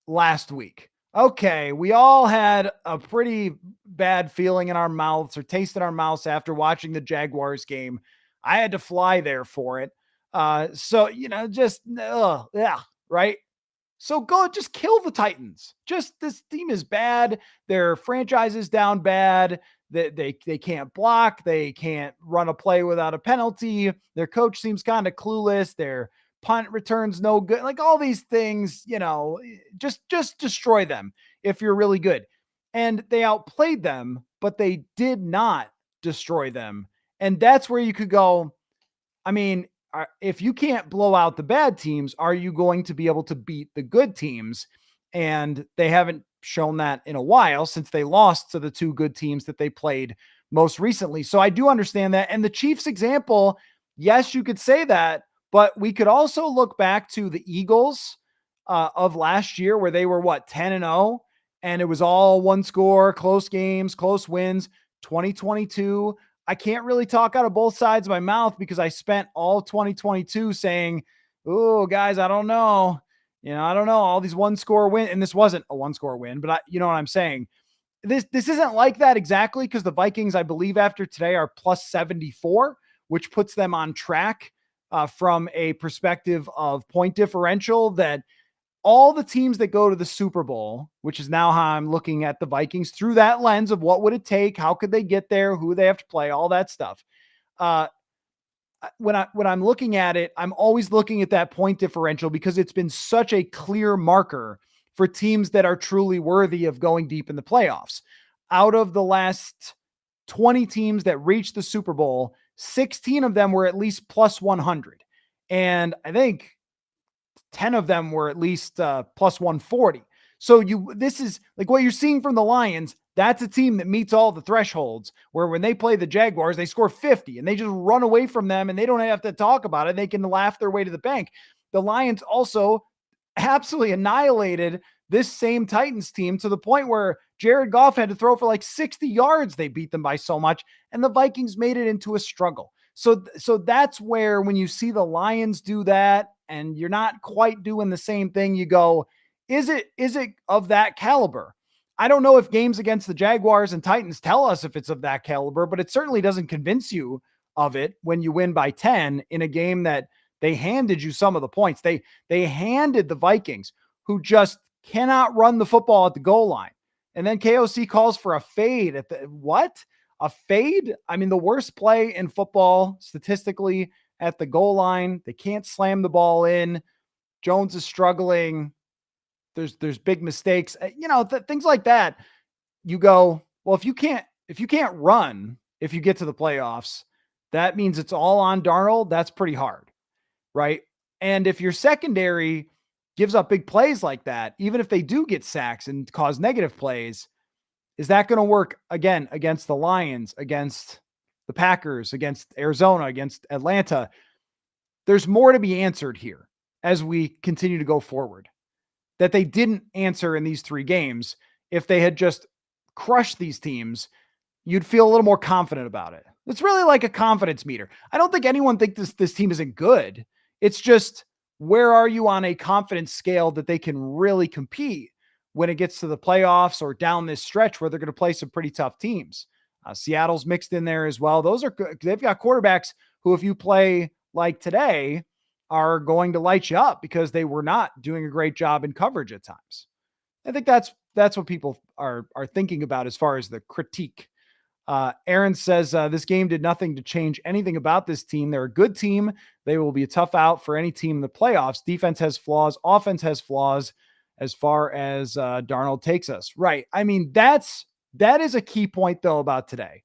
last week. Okay, we all had a pretty bad feeling in our mouths or taste in our mouths after watching the Jaguars game. I had to fly there for it. So, right? So go just kill the Titans. Just this team is bad. Their franchise is down bad. They can't block. They can't run a play without a penalty. Their coach seems kind of clueless. Their punt returns no good. Like all these things, just destroy them if you're really good. And they outplayed them, but they did not destroy them. And that's where you could go, I mean, if you can't blow out the bad teams, are you going to be able to beat the good teams? And they haven't shown that in a while since they lost to the two good teams that they played most recently. So I do understand that. And the Chiefs example, yes, you could say that, but we could also look back to the Eagles of last year where they were 10-0, and it was all one score, close games, close wins. 2022, I can't really talk out of both sides of my mouth because I spent all 2022 saying, "Oh, guys, I don't know. I don't know. All these one-score win," and this wasn't a one-score win, but you know what I'm saying. This isn't like that exactly because the Vikings, I believe, after today are plus 74, which puts them on track from a perspective of point differential. That all the teams that go to the Super Bowl, which is now how I'm looking at the Vikings through that lens of what would it take, how could they get there, who they have to play, all that stuff. Uh, when I'm looking at it, I'm always looking at that point differential because it's been such a clear marker for teams that are truly worthy of going deep in the playoffs. Out of the last 20 teams that reached the Super Bowl, 16 of them were at least plus 100. And I think 10 of them were at least plus 140. So this is like what you're seeing from the Lions. That's a team that meets all the thresholds where when they play the Jaguars, they score 50 and they just run away from them and they don't have to talk about it. They can laugh their way to the bank. The Lions also absolutely annihilated this same Titans team to the point where Jared Goff had to throw for like 60 yards. They beat them by so much, and the Vikings made it into a struggle. So that's where when you see the Lions do that and you're not quite doing the same thing, you go, is it of that caliber? I don't know if games against the Jaguars and Titans tell us if it's of that caliber, but it certainly doesn't convince you of it when you win by 10 in a game that they handed you some of the points. They handed the Vikings, who just cannot run the football at the goal line. And then KOC calls for a fade at the what? A fade? I mean, the worst play in football statistically at the goal line. They can't slam the ball in. Jones is struggling. There's big mistakes. Things like that. You go, well, if you can't run, if you get to the playoffs, that means it's all on Darnold. That's pretty hard, right? And if your secondary gives up big plays like that, even if they do get sacks and cause negative plays, is that going to work again against the Lions, against the Packers, against Arizona, against Atlanta? There's more to be answered here as we continue to go forward that they didn't answer in these 3 games. If they had just crushed these teams, you'd feel a little more confident about it. It's really like a confidence meter. I don't think anyone thinks this team isn't good. It's just, where are you on a confidence scale that they can really compete when it gets to the playoffs or down this stretch where they're going to play some pretty tough teams? Seattle's mixed in there as well. Those are good. They've got quarterbacks who, if you play like today, are going to light you up because they were not doing a great job in coverage at times. I think that's what people are thinking about as far as the critique. Aaron says this game did nothing to change anything about this team. They're a good team. They will be a tough out for any team in the playoffs. Defense has flaws. Offense has flaws as far as Darnold takes us. Right. I mean, that is a key point, though, about today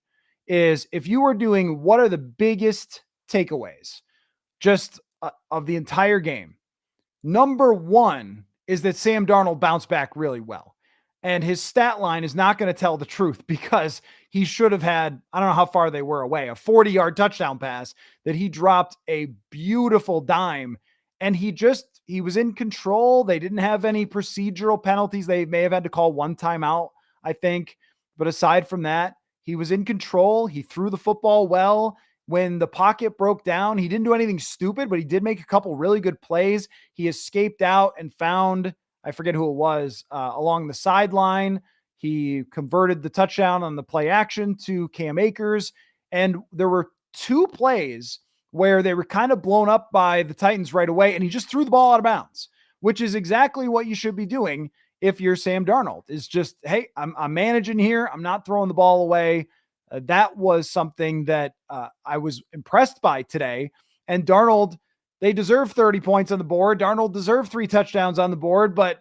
is if you were doing what are the biggest takeaways just of the entire game. Number one is that Sam Darnold bounced back really well. And his stat line is not going to tell the truth because he should have had, I don't know how far they were away, a 40-yard touchdown pass that he dropped a beautiful dime. And he was in control. They didn't have any procedural penalties. They may have had to call one timeout, I think. But aside from that, he was in control. He threw the football well. When the pocket broke down, he didn't do anything stupid, but he did make a couple really good plays. He escaped out and found, I forget who it was, along the sideline. He converted the touchdown on the play action to Cam Akers. And there were 2 plays where they were kind of blown up by the Titans right away, and he just threw the ball out of bounds, which is exactly what you should be doing if you're Sam Darnold. Is just, hey, I'm managing here. I'm not throwing the ball away. That was something that I was impressed by today. And Darnold, they deserve 30 points on the board. Darnold deserved 3 touchdowns on the board, but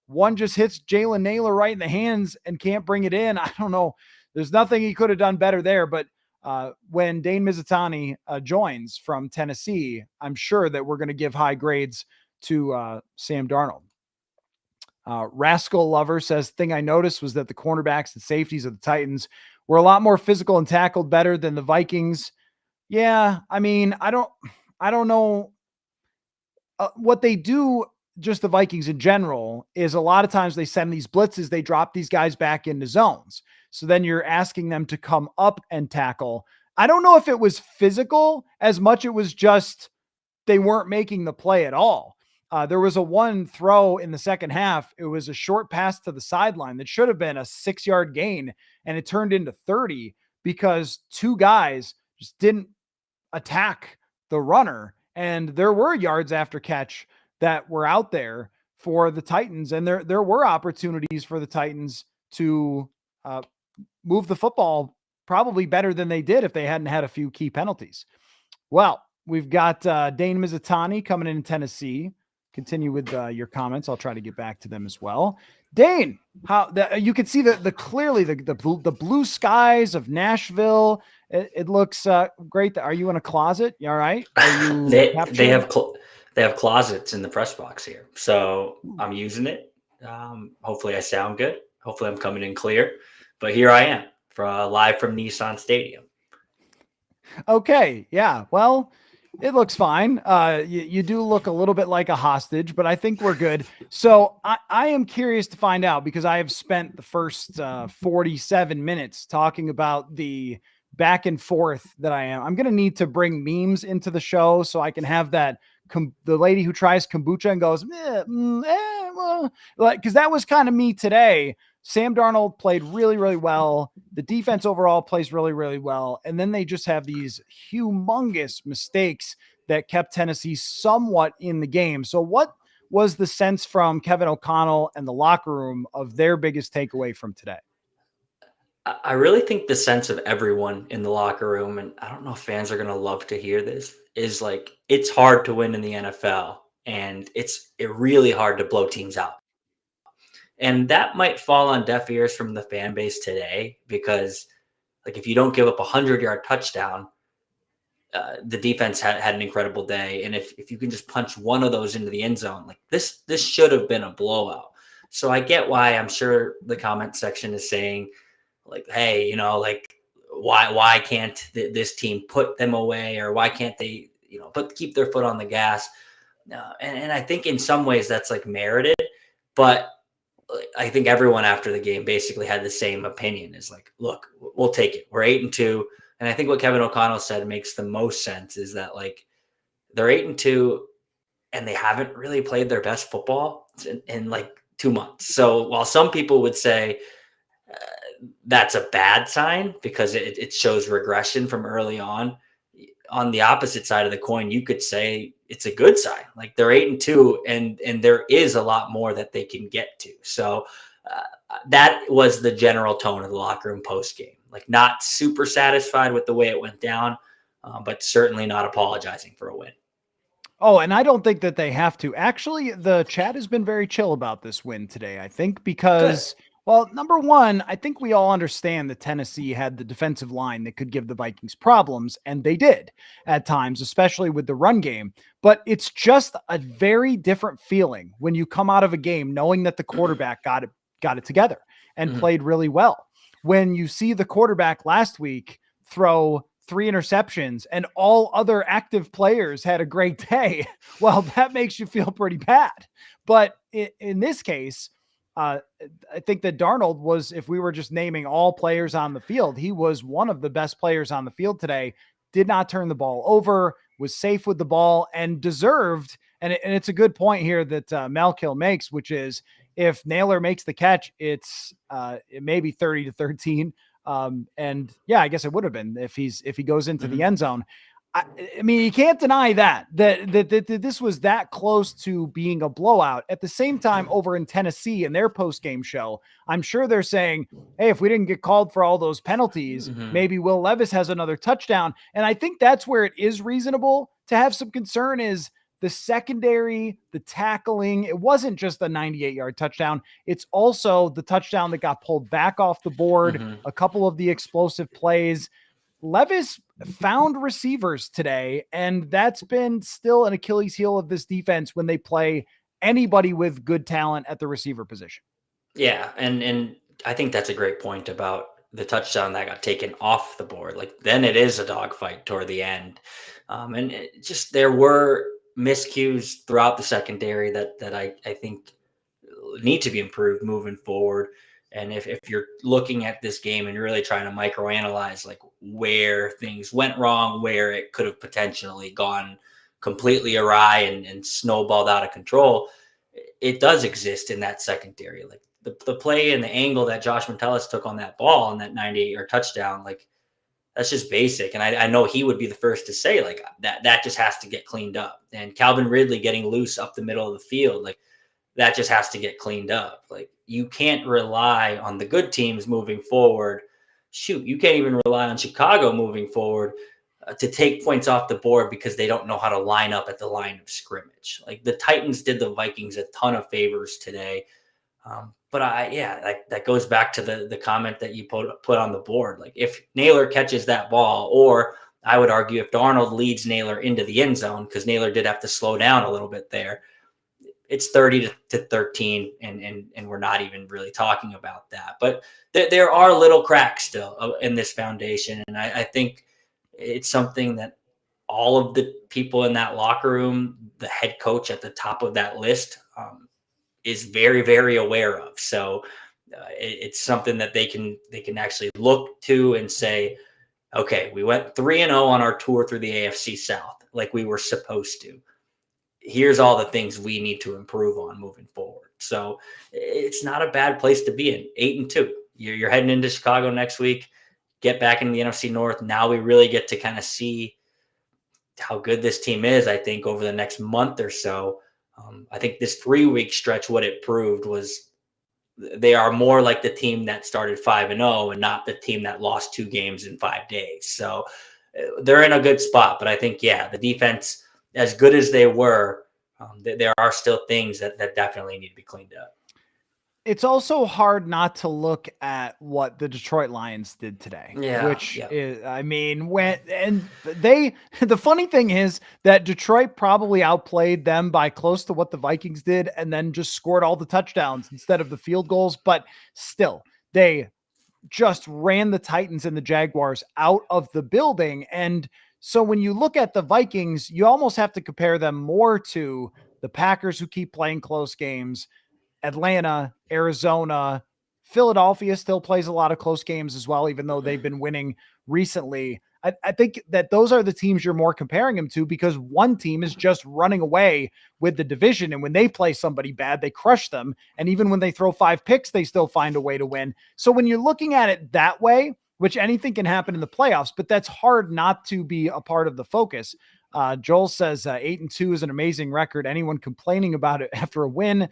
one just hits Jalen Naylor right in the hands and can't bring it in. I don't know. There's nothing he could have done better there. But when Dane Mizutani joins from Tennessee, I'm sure that we're going to give high grades to Sam Darnold. Rascal Lover says, thing I noticed was that the cornerbacks and safeties of the Titans We're a lot more physical and tackled better than the Vikings. Yeah, I mean, I don't know what they do. Just the Vikings in general is a lot of times they send these blitzes, they drop these guys back into zones. So then you're asking them to come up and tackle. I don't know if it was physical as much it was just they weren't making the play at all. There was a one throw in the second half. It was a short pass to the sideline that should have been a 6-yard gain, and it turned into 30 because two guys just didn't attack the runner. And there were yards after catch that were out there for the Titans, and there were opportunities for the Titans to uh, move the football probably better than they did if they hadn't had a few key penalties. Well, we've got Dane Mizutani coming in Tennessee. Continue with your comments. I'll try to get back to them as well. Dane, you can see the clearly the blue skies of Nashville. It looks great. Are you in a closet? You all right? Are you they have closets in the press box here, so I'm using it. Hopefully, I sound good. Hopefully, I'm coming in clear. But here I am, live from Nissan Stadium. Okay, yeah. Well, it looks fine. You do look a little bit like a hostage, but I think we're good. So I am curious to find out, because I have spent the first 47 minutes talking about the back and forth that I am. I'm going to need to bring memes into the show so I can have that. The lady who tries kombucha and goes, well, like, because that was kind of me today. Sam Darnold played really, really well. The defense overall plays really, really well. And then they just have these humongous mistakes that kept Tennessee somewhat in the game. So what was the sense from Kevin O'Connell and the locker room of their biggest takeaway from today? I really think the sense of everyone in the locker room, and I don't know if fans are going to love to hear this, is like, it's hard to win in the NFL, and it's really hard to blow teams out. And that might fall on deaf ears from the fan base today, because like, if you don't give up a 100-yard touchdown, the defense had an incredible day. And if you can just punch one of those into the end zone, like this should have been a blowout. So I get why I'm sure the comment section is saying, like, hey, like, why can't this team put them away, or why can't they, keep their foot on the gas? And I think in some ways that's like merited, but I think everyone after the game basically had the same opinion. Is like, look, we'll take it. We're 8-2. And I think what Kevin O'Connell said makes the most sense, is that like, they're 8-2 and they haven't really played their best football in like 2 months. So while some people would say that's a bad sign because it shows regression from early on the opposite side of the coin, you could say it's a good sign. Like, they're 8-2 and there is a lot more that they can get to. So that was the general tone of the locker room post game. Like, not super satisfied with the way it went down, but certainly not apologizing for a win. Oh, and I don't think that they have to. Actually, the chat has been very chill about this win today, I think, because Good. well, number one, I think we all understand that Tennessee had the defensive line that could give the Vikings problems, and they did at times, especially with the run game. But it's just a very different feeling when you come out of a game knowing that the quarterback got it together and played really well. When you see the quarterback last week throw 3 interceptions and all other active players had a great day, well, that makes you feel pretty bad. But in this case, I think that Darnold was, if we were just naming all players on the field, he was one of the best players on the field today. Did not turn the ball over, was safe with the ball, and deserved. And it's a good point here that Malkill makes, which is if Naylor makes the catch, it may be 30-13. And yeah, I guess it would have been if he goes into the end zone. I mean, you can't deny that this was that close to being a blowout. At the same time, over in Tennessee in their post-game show, I'm sure they're saying, hey, if we didn't get called for all those penalties, maybe Will Levis has another touchdown. And I think that's where it is reasonable to have some concern, is the secondary, the tackling. It wasn't just the 98-yard touchdown. It's also the touchdown that got pulled back off the board, a couple of the explosive plays. Levis found receivers today, and that's been still an Achilles heel of this defense when they play anybody with good talent at the receiver position. Yeah, and I think that's a great point about the touchdown that got taken off the board. Like then it is a dogfight toward the end. And there were miscues throughout the secondary that I think need to be improved moving forward. And if you're looking at this game and you're really trying to microanalyze like where things went wrong, where it could have potentially gone completely awry and snowballed out of control, it does exist in that secondary. Like the play and the angle that Josh Metellus took on that ball on that 98-yard touchdown, like that's just basic. And I know he would be the first to say like that just has to get cleaned up. And Calvin Ridley getting loose up the middle of the field, like that just has to get cleaned up. Like you can't rely on the good teams moving forward. Shoot, you can't even rely on Chicago moving forward to take points off the board because they don't know how to line up at the line of scrimmage. Like the Titans did the Vikings a ton of favors today. But that goes back to the comment that you put on the board. Like if Naylor catches that ball, or I would argue if Darnold leads Naylor into the end zone, because Naylor did have to slow down a little bit there, it's 30-13, and we're not even really talking about that. But there are little cracks still in this foundation, and I think it's something that all of the people in that locker room, the head coach at the top of that list, is very, very aware of. So it's something that they can actually look to and say, okay, we went 3-0 on our tour through the AFC South like we were supposed to. Here's all the things we need to improve on moving forward. So it's not a bad place to be in. 8-2. You're heading into Chicago next week. Get back into the NFC North. Now we really get to kind of see how good this team is, I think, over the next month or so. I think this 3-week stretch, what it proved was they are more like the team that started 5-0 and not the team that lost 2 games in 5 days. So they're in a good spot. But I think, the defense, as good as they were, there are still things that definitely need to be cleaned up. It's also hard not to look at what the Detroit Lions did today, which is, I mean, the funny thing is that Detroit probably outplayed them by close to what the Vikings did and then just scored all the touchdowns instead of the field goals. But still, they just ran the Titans and the Jaguars out of the building. And so when you look at the Vikings, you almost have to compare them more to the Packers, who keep playing close games, Atlanta, Arizona, Philadelphia still plays a lot of close games as well, even though they've been winning recently. I think that those are the teams you're more comparing them to, because one team is just running away with the division. And when they play somebody bad, they crush them. And even when they throw 5 picks, they still find a way to win. So when you're looking at it that way, which anything can happen in the playoffs, but that's hard not to be a part of the focus. Joel says 8-2 is an amazing record. Anyone complaining about it after a win,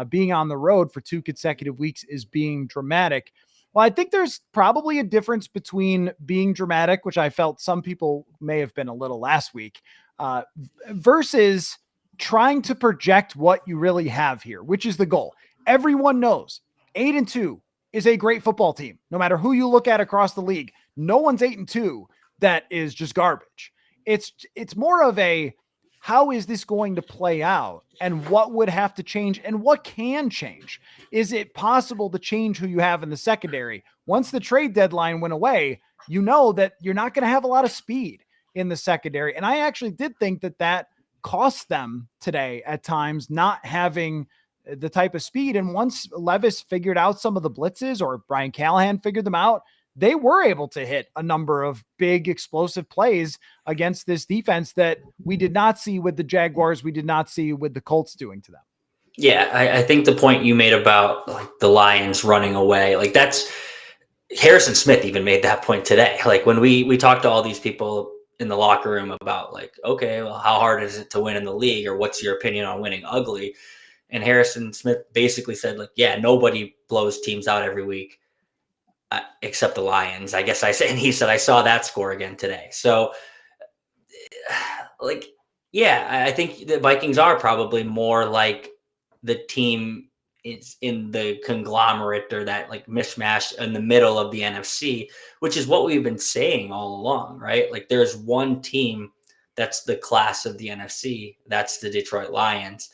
being on the road for 2 consecutive weeks, is being dramatic. Well, I think there's probably a difference between being dramatic, which I felt some people may have been a little last week, versus trying to project what you really have here, which is the goal. Everyone knows 8-2 is a great football team. No matter who you look at across the league, no one's 8-2 that is just garbage. It's more of a, how is this going to play out, and what would have to change, and what can change? Is it possible to change who you have in the secondary? Once the trade deadline went away, you know that you're not going to have a lot of speed in the secondary. And I actually did think that cost them today at times, not having the type of speed. And once Levis figured out some of the blitzes, or Brian Callahan figured them out, they were able to hit a number of big explosive plays against this defense that we did not see with the Jaguars. We did not see with the Colts doing to them. Yeah, I think the point you made about like the Lions running away, like that's Harrison Smith even made that point today. Like when we talked to all these people in the locker room about like, okay, well, how hard is it to win in the league, or what's your opinion on winning ugly? And Harrison Smith basically said like, yeah, nobody blows teams out every week. Except the Lions, I guess I said, and he said, I saw that score again today. So like, yeah, I think the Vikings are probably more like the team is in the conglomerate, or that like mishmash in the middle of the NFC, which is what we've been saying all along, right? Like there's one team that's the class of the NFC. That's the Detroit Lions.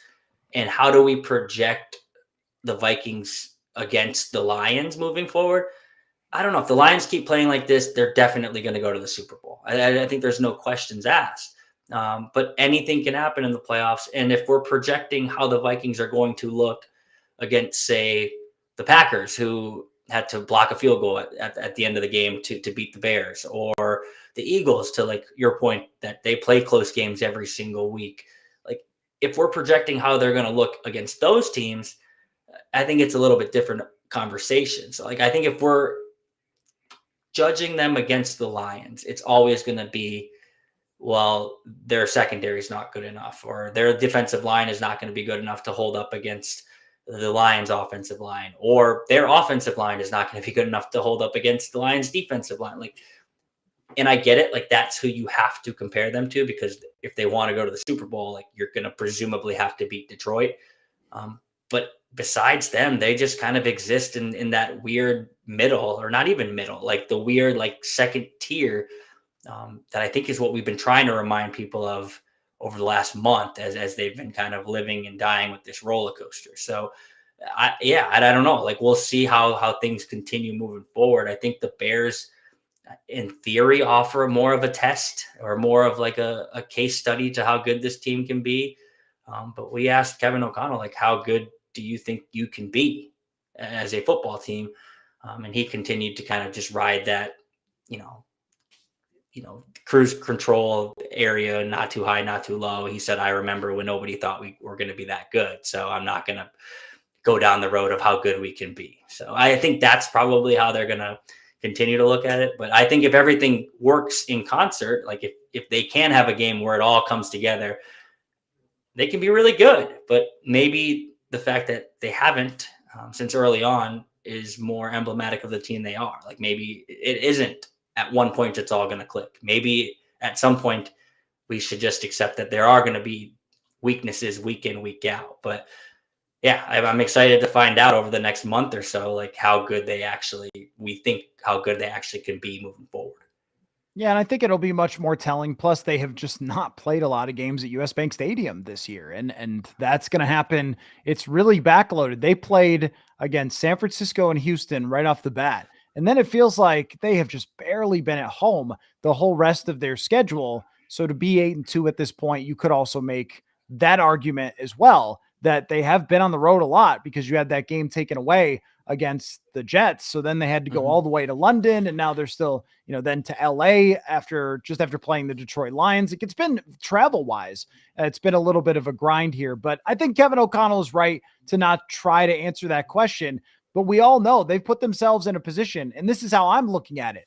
And how do we project the Vikings against the Lions moving forward? I don't know if the Lions keep playing like this, they're definitely going to go to the Super Bowl. I think there's no questions asked. But anything can happen in the playoffs. And if we're projecting how the Vikings are going to look against, say, the Packers, who had to block a field goal at the end of the game to beat the Bears, or the Eagles, to like your point, that they play close games every single week. Like, if we're projecting how they're going to look against those teams, I think it's a little bit different conversation. So, like, I think if we're judging them against the Lions, it's always going to be, well, their secondary is not good enough, or their defensive line is not going to be good enough to hold up against the Lions offensive line, or their offensive line is not going to be good enough to hold up against the Lions defensive line. Like, and I get it. Like, that's who you have to compare them to, because if they want to go to the Super Bowl, like, you're going to presumably have to beat Detroit. But besides them, they just kind of exist in that weird middle, or not even middle, like the weird, like, second tier, that I think is what we've been trying to remind people of over the last month, as they've been kind of living and dying with this roller coaster. So I don't know. Like, we'll see how things continue moving forward. I think the Bears, in theory, offer more of a test, or more of like a case study to how good this team can be. But we asked Kevin O'Connell, like, how good do you think you can be as a football team? And he continued to kind of just ride that, you know, cruise control area, not too high, not too low. He said, I remember when nobody thought we were going to be that good. So I'm not going to go down the road of how good we can be. So I think that's probably how they're going to continue to look at it. But I think if everything works in concert, like if they can have a game where it all comes together, they can be really good. But maybe the fact that they haven't since early on is more emblematic of the team they are. Like, maybe it isn't at one point it's all going to click. Maybe at some point we should just accept that there are going to be weaknesses week in, week out. But yeah, I'm excited to find out over the next month or so, like, how good we think how good they actually can be moving forward. Yeah, and I think it'll be much more telling. Plus, they have just not played a lot of games at US Bank Stadium this year, and that's going to happen. It's really backloaded. They played against San Francisco and Houston right off the bat, and then it feels like they have just barely been at home the whole rest of their schedule. So to be 8-2 at this point, you could also make that argument as well, that they have been on the road a lot, because you had that game taken away against the Jets. So then they had to go all the way to London, and now they're still, then to LA after playing the Detroit Lions. It's been travel wise. It's been a little bit of a grind here, but I think Kevin O'Connell is right to not try to answer that question. But we all know they've put themselves in a position, and this is how I'm looking at it.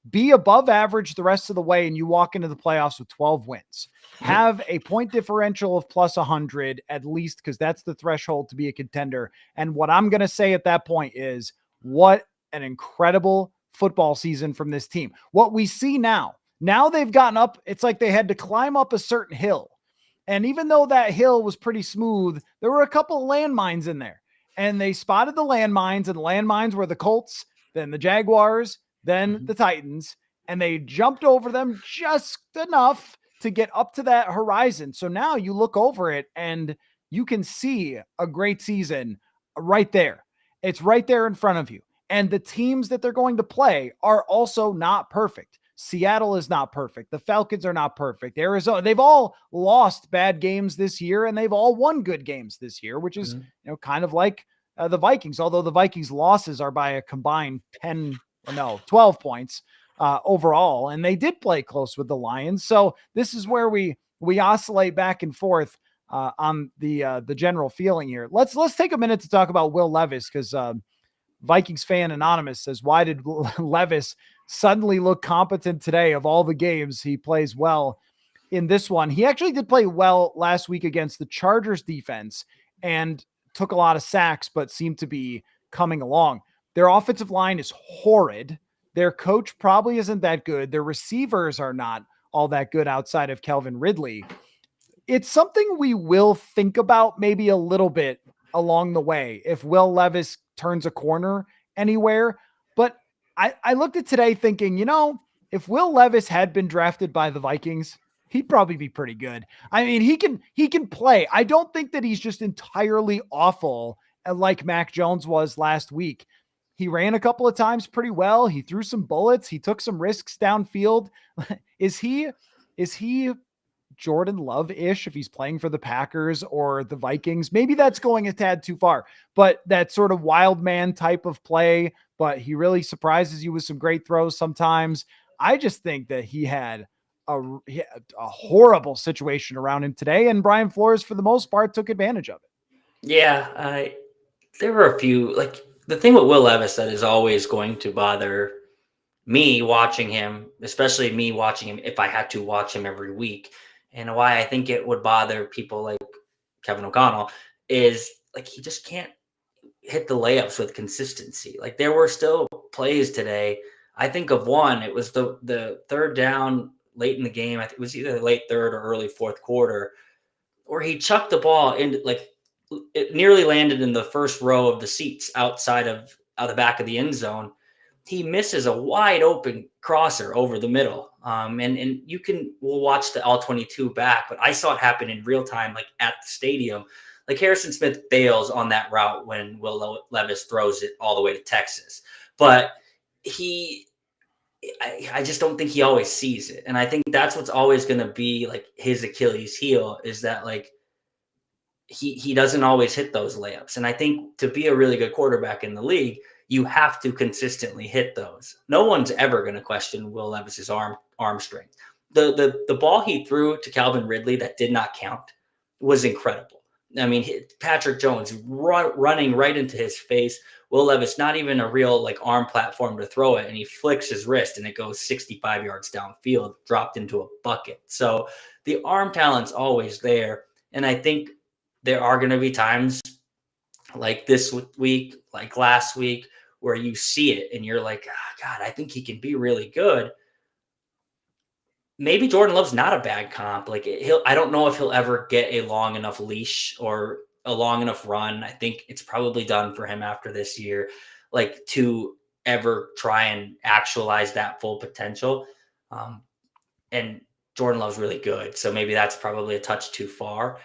Be above average the rest of the way, and you walk into the playoffs with 12 wins. Have a point differential of plus 100 at least, because that's the threshold to be a contender. And what I'm going to say at that point is, what an incredible football season from this team. What we see now they've gotten up. It's like they had to climb up a certain hill. And even though that hill was pretty smooth, there were a couple of landmines in there. And they spotted the landmines, and the landmines were the Colts, then the Jaguars, then the Titans, and they jumped over them just enough to get up to that horizon. So now you look over it and you can see a great season right there. It's right there in front of you. And the teams that they're going to play are also not perfect. Seattle is not perfect. The Falcons are not perfect. Arizona, they've all lost bad games this year, and they've all won good games this year, which is, kind of like the Vikings, although the Vikings losses are by a combined 12 points overall, and they did play close with the Lions. So this is where we oscillate back and forth on the general feeling here. Let's take a minute to talk about Will Levis, because Vikings fan Anonymous says, why did Levis suddenly look competent today? Of all the games, he plays well in this one. He actually did play well last week against the Chargers defense and took a lot of sacks, but seemed to be coming along. Their offensive line is horrid. Their coach probably isn't that good. Their receivers are not all that good outside of Calvin Ridley. It's something we will think about maybe a little bit along the way if Will Levis turns a corner anywhere. But I looked at today thinking, if Will Levis had been drafted by the Vikings, he'd probably be pretty good. I mean, he can play. I don't think that he's just entirely awful like Mac Jones was last week. He ran a couple of times pretty well. He threw some bullets. He took some risks downfield. is he Jordan Love-ish if he's playing for the Packers or the Vikings? Maybe that's going a tad too far, but that sort of wild man type of play, but he really surprises you with some great throws sometimes. I just think that he had a horrible situation around him today, and Brian Flores, for the most part, took advantage of it. Yeah, there were a few, like the thing with Will Levis that is always going to bother me watching him, especially me watching him if I had to watch him every week, and why I think it would bother people like Kevin O'Connell is like he just can't hit the layups with consistency. Like there were still plays today. I think of one, it was the third down late in the game. I think it was either late third or early fourth quarter, where he chucked the ball in, like it nearly landed in the first row of the seats outside of out the back of the end zone. He misses a wide open crosser over the middle. And we'll watch the All-22 back, but I saw it happen in real time, like at the stadium. Like Harrison Smith bails on that route when Will Levis throws it all the way to Texas. But I just don't think he always sees it. And I think that's what's always going to be like his Achilles heel, is that like he doesn't always hit those layups. And I think to be a really good quarterback in the league, you have to consistently hit those. No one's ever going to question Will Levis's arm strength. The ball he threw to Calvin Ridley that did not count was incredible. I mean, Patrick Jones running right into his face. Will Levis, not even a real like arm platform to throw it, and he flicks his wrist and it goes 65 yards downfield, dropped into a bucket. So the arm talent's always there. And I think there are going to be times like this week, like last week, where you see it and you're like, oh, God, I think he can be really good. Maybe Jordan Love's not a bad comp. Like I don't know if he'll ever get a long enough leash or a long enough run. I think it's probably done for him after this year, like to ever try and actualize that full potential. And Jordan Love's really good. So maybe that's probably a touch too far.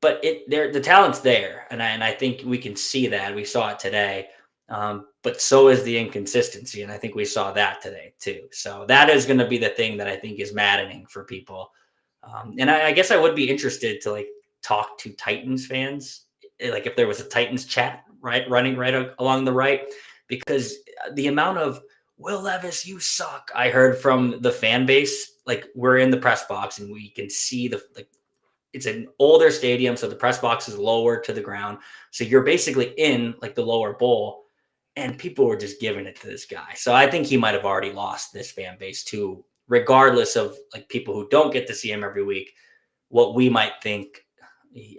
But the talent's there, and I think we can see that. We saw it today, but so is the inconsistency, and I think we saw that today too. So that is going to be the thing that I think is maddening for people. And I guess I would be interested to like talk to Titans fans, like if there was a Titans chat running right along the right, because the amount of Will Levis, you suck, I heard from the fan base. Like we're in the press box and we can see it's an older stadium, so the press box is lower to the ground. So you're basically in like the lower bowl, and people were just giving it to this guy. So I think he might have already lost this fan base too, regardless of like people who don't get to see him every week, what we might think.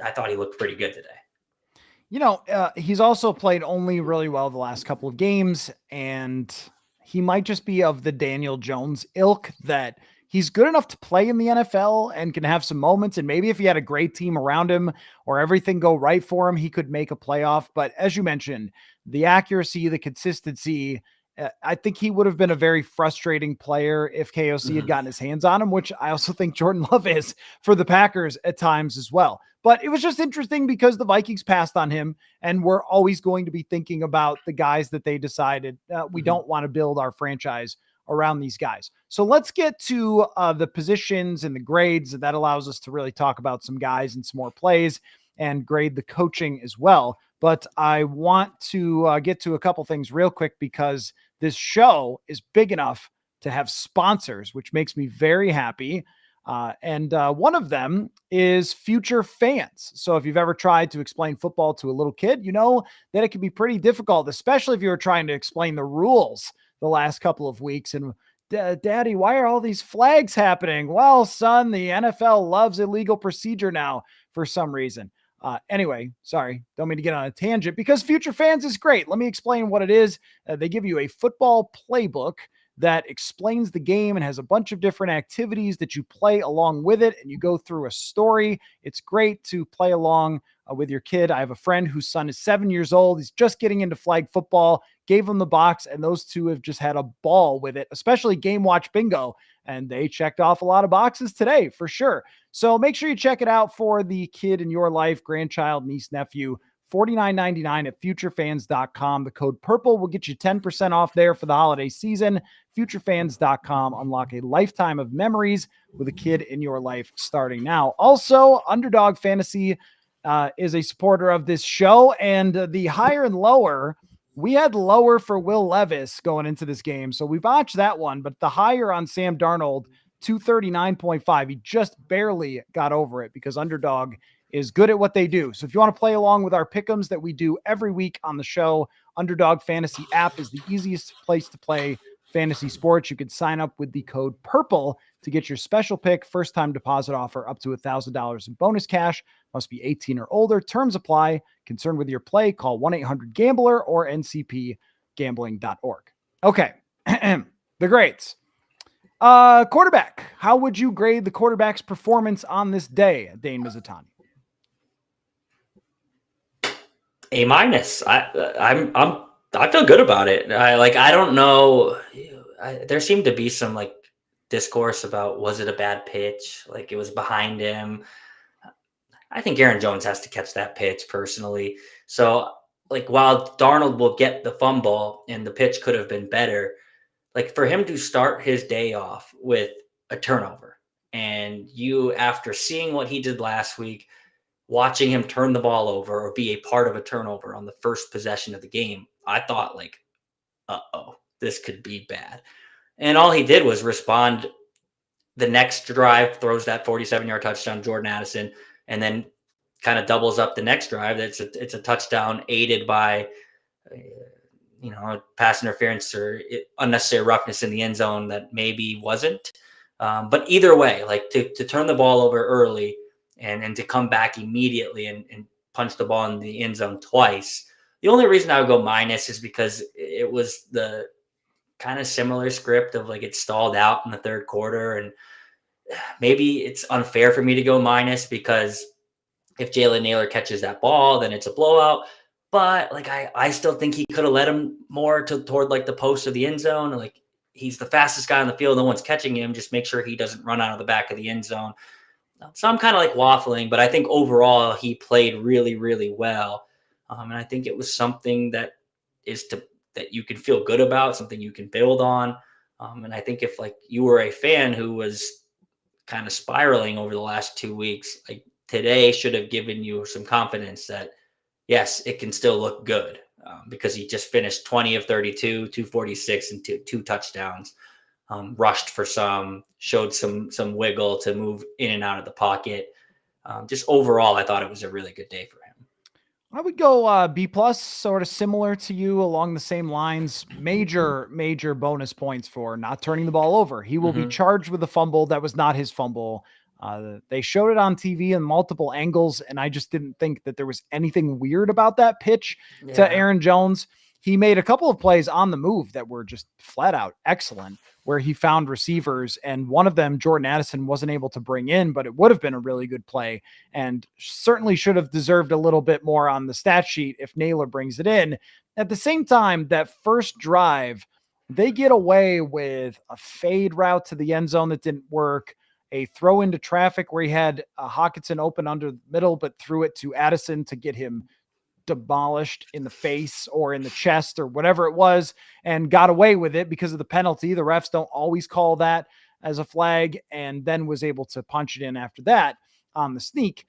I thought he looked pretty good today. He's also played only really well the last couple of games, and he might just be of the Daniel Jones ilk that he's good enough to play in the NFL and can have some moments. And maybe if he had a great team around him or everything go right for him, he could make a playoff. But as you mentioned, the accuracy, the consistency, I think he would have been a very frustrating player if KOC had gotten his hands on him, which I also think Jordan Love is for the Packers at times as well. But it was just interesting because the Vikings passed on him, and we're always going to be thinking about the guys that they decided we don't want to build our franchise around these guys. So let's get to the positions and the grades. That allows us to really talk about some guys and some more plays and grade the coaching as well. But I want to get to a couple things real quick because this show is big enough to have sponsors, which makes me very happy. And one of them is future fans. So if you've ever tried to explain football to a little kid, you know that it can be pretty difficult, especially if you're trying to explain the rules the last couple of weeks. And Daddy, why are all these flags happening? Well, son, the NFL loves illegal procedure now for some reason. Anyway, sorry, don't mean to get on a tangent because Future Fans is great. Let me explain what it is. They give you a football playbook that explains the game and has a bunch of different activities that you play along with it, and you go through a story. It's great to play along with your kid. I have a friend whose son is 7 years old. He's just getting into flag football, gave him the box, and those two have just had a ball with it, especially Game Watch Bingo, and they checked off a lot of boxes today for sure. So make sure you check it out for the kid in your life, grandchild, niece, nephew, $49.99 at futurefans.com. The code PURPLE will get you 10% off there for the holiday season. Futurefans.com. Unlock a lifetime of memories with a kid in your life starting now. Also, Underdog Fantasy is a supporter of this show, and the higher and lower, we had lower for Will Levis going into this game, so we botched that one, but the higher on Sam Darnold, 239.5. He just barely got over it because Underdog is good at what they do. So if you want to play along with our pick'ems that we do every week on the show, Underdog Fantasy app is the easiest place to play fantasy sports. You could sign up with the code PURPLE to get your special pick, first-time deposit offer up to $1,000 in bonus cash. Must be 18 or older. Terms apply. Concerned with your play, call 1-800-GAMBLER or ncpgambling.org. Okay, the grades. Quarterback. How would you grade the quarterback's performance on this day, Dane Mizutani? A-. I feel good about it. I don't know. There seemed to be some like discourse about, was it a bad pitch? Like it was behind him. I think Aaron Jones has to catch that pitch personally. So like while Darnold will get the fumble and the pitch could have been better, like for him to start his day off with a turnover, and you, after seeing what he did last week, watching him turn the ball over or be a part of a turnover on the first possession of the game, I thought like, this could be bad. And all he did was respond. The next drive, throws that 47-yard touchdown, Jordan Addison, and then kind of doubles up the next drive. It's a touchdown aided by, pass interference or unnecessary roughness in the end zone that maybe wasn't. But either way, like to turn the ball over early and to come back immediately and punch the ball in the end zone twice. The only reason I would go minus is because it was the kind of similar script of like it stalled out in the third quarter. And maybe it's unfair for me to go minus because if Jalen Nailor catches that ball, then it's a blowout. But like I still think he could have led him more toward like the post of the end zone. Like he's the fastest guy on the field. No one's catching him. Just make sure he doesn't run out of the back of the end zone. So I'm kind of like waffling, but I think overall he played really, really well. And I think it was something that you can feel good about, something you can build on. And I think if like you were a fan who was kind of spiraling over the last 2 weeks, like today should have given you some confidence that yes, it can still look good because he just finished 20 of 32, 246 and two touchdowns, rushed for some, showed some wiggle to move in and out of the pocket. Just overall, I thought it was a really good day for him. I would go B+, sort of similar to you along the same lines. Major bonus points for not turning the ball over. He will be charged with a fumble that was not his fumble. They showed it on TV in multiple angles, and I just didn't think that there was anything weird about that pitch to Aaron Jones. He made a couple of plays on the move that were just flat out excellent, where he found receivers, and one of them, Jordan Addison, wasn't able to bring in, but it would have been a really good play and certainly should have deserved a little bit more on the stat sheet if Naylor brings it in. At the same time, that first drive, they get away with a fade route to the end zone that didn't work, a throw into traffic where he had Hockenson open under the middle, but threw it to Addison to get him demolished in the face or in the chest or whatever it was, and got away with it because of the penalty. The refs don't always call that as a flag, and then was able to punch it in after that on the sneak.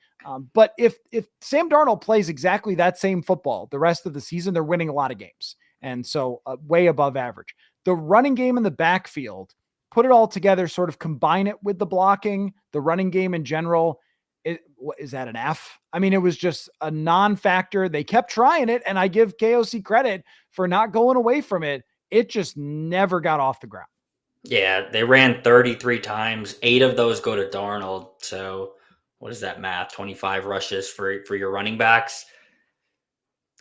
But if Sam Darnold plays exactly that same football the rest of the season, they're winning a lot of games. And so way above average. The running game in the backfield, put it all together, sort of combine it with the blocking, the running game in general. Is that an F? I mean, it was just a non-factor. They kept trying it, and I give KOC credit for not going away from it. It just never got off the ground. Yeah, they ran 33 times. 8 of those go to Darnold. So what is that math? 25 rushes for your running backs.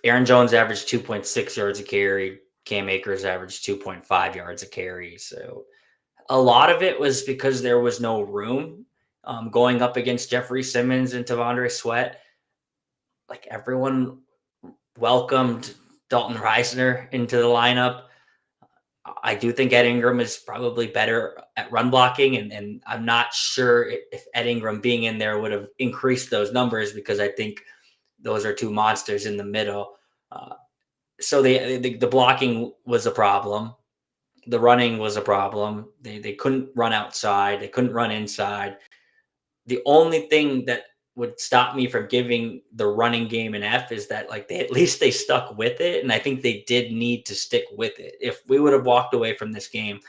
Aaron Jones averaged 2.6 yards a carry. Cam Akers averaged 2.5 yards a carry. So a lot of it was because there was no room. Going up against Jeffrey Simmons and Tavondre Sweat, like everyone welcomed Dalton Reisner into the lineup. I do think Ed Ingram is probably better at run blocking, and I'm not sure if Ed Ingram being in there would have increased those numbers because I think those are two monsters in the middle. So the blocking was a problem. The running was a problem. They couldn't run outside. They couldn't run inside. The only thing that would stop me from giving the running game an F is that like at least they stuck with it. And I think they did need to stick with it. If we would have walked away from this game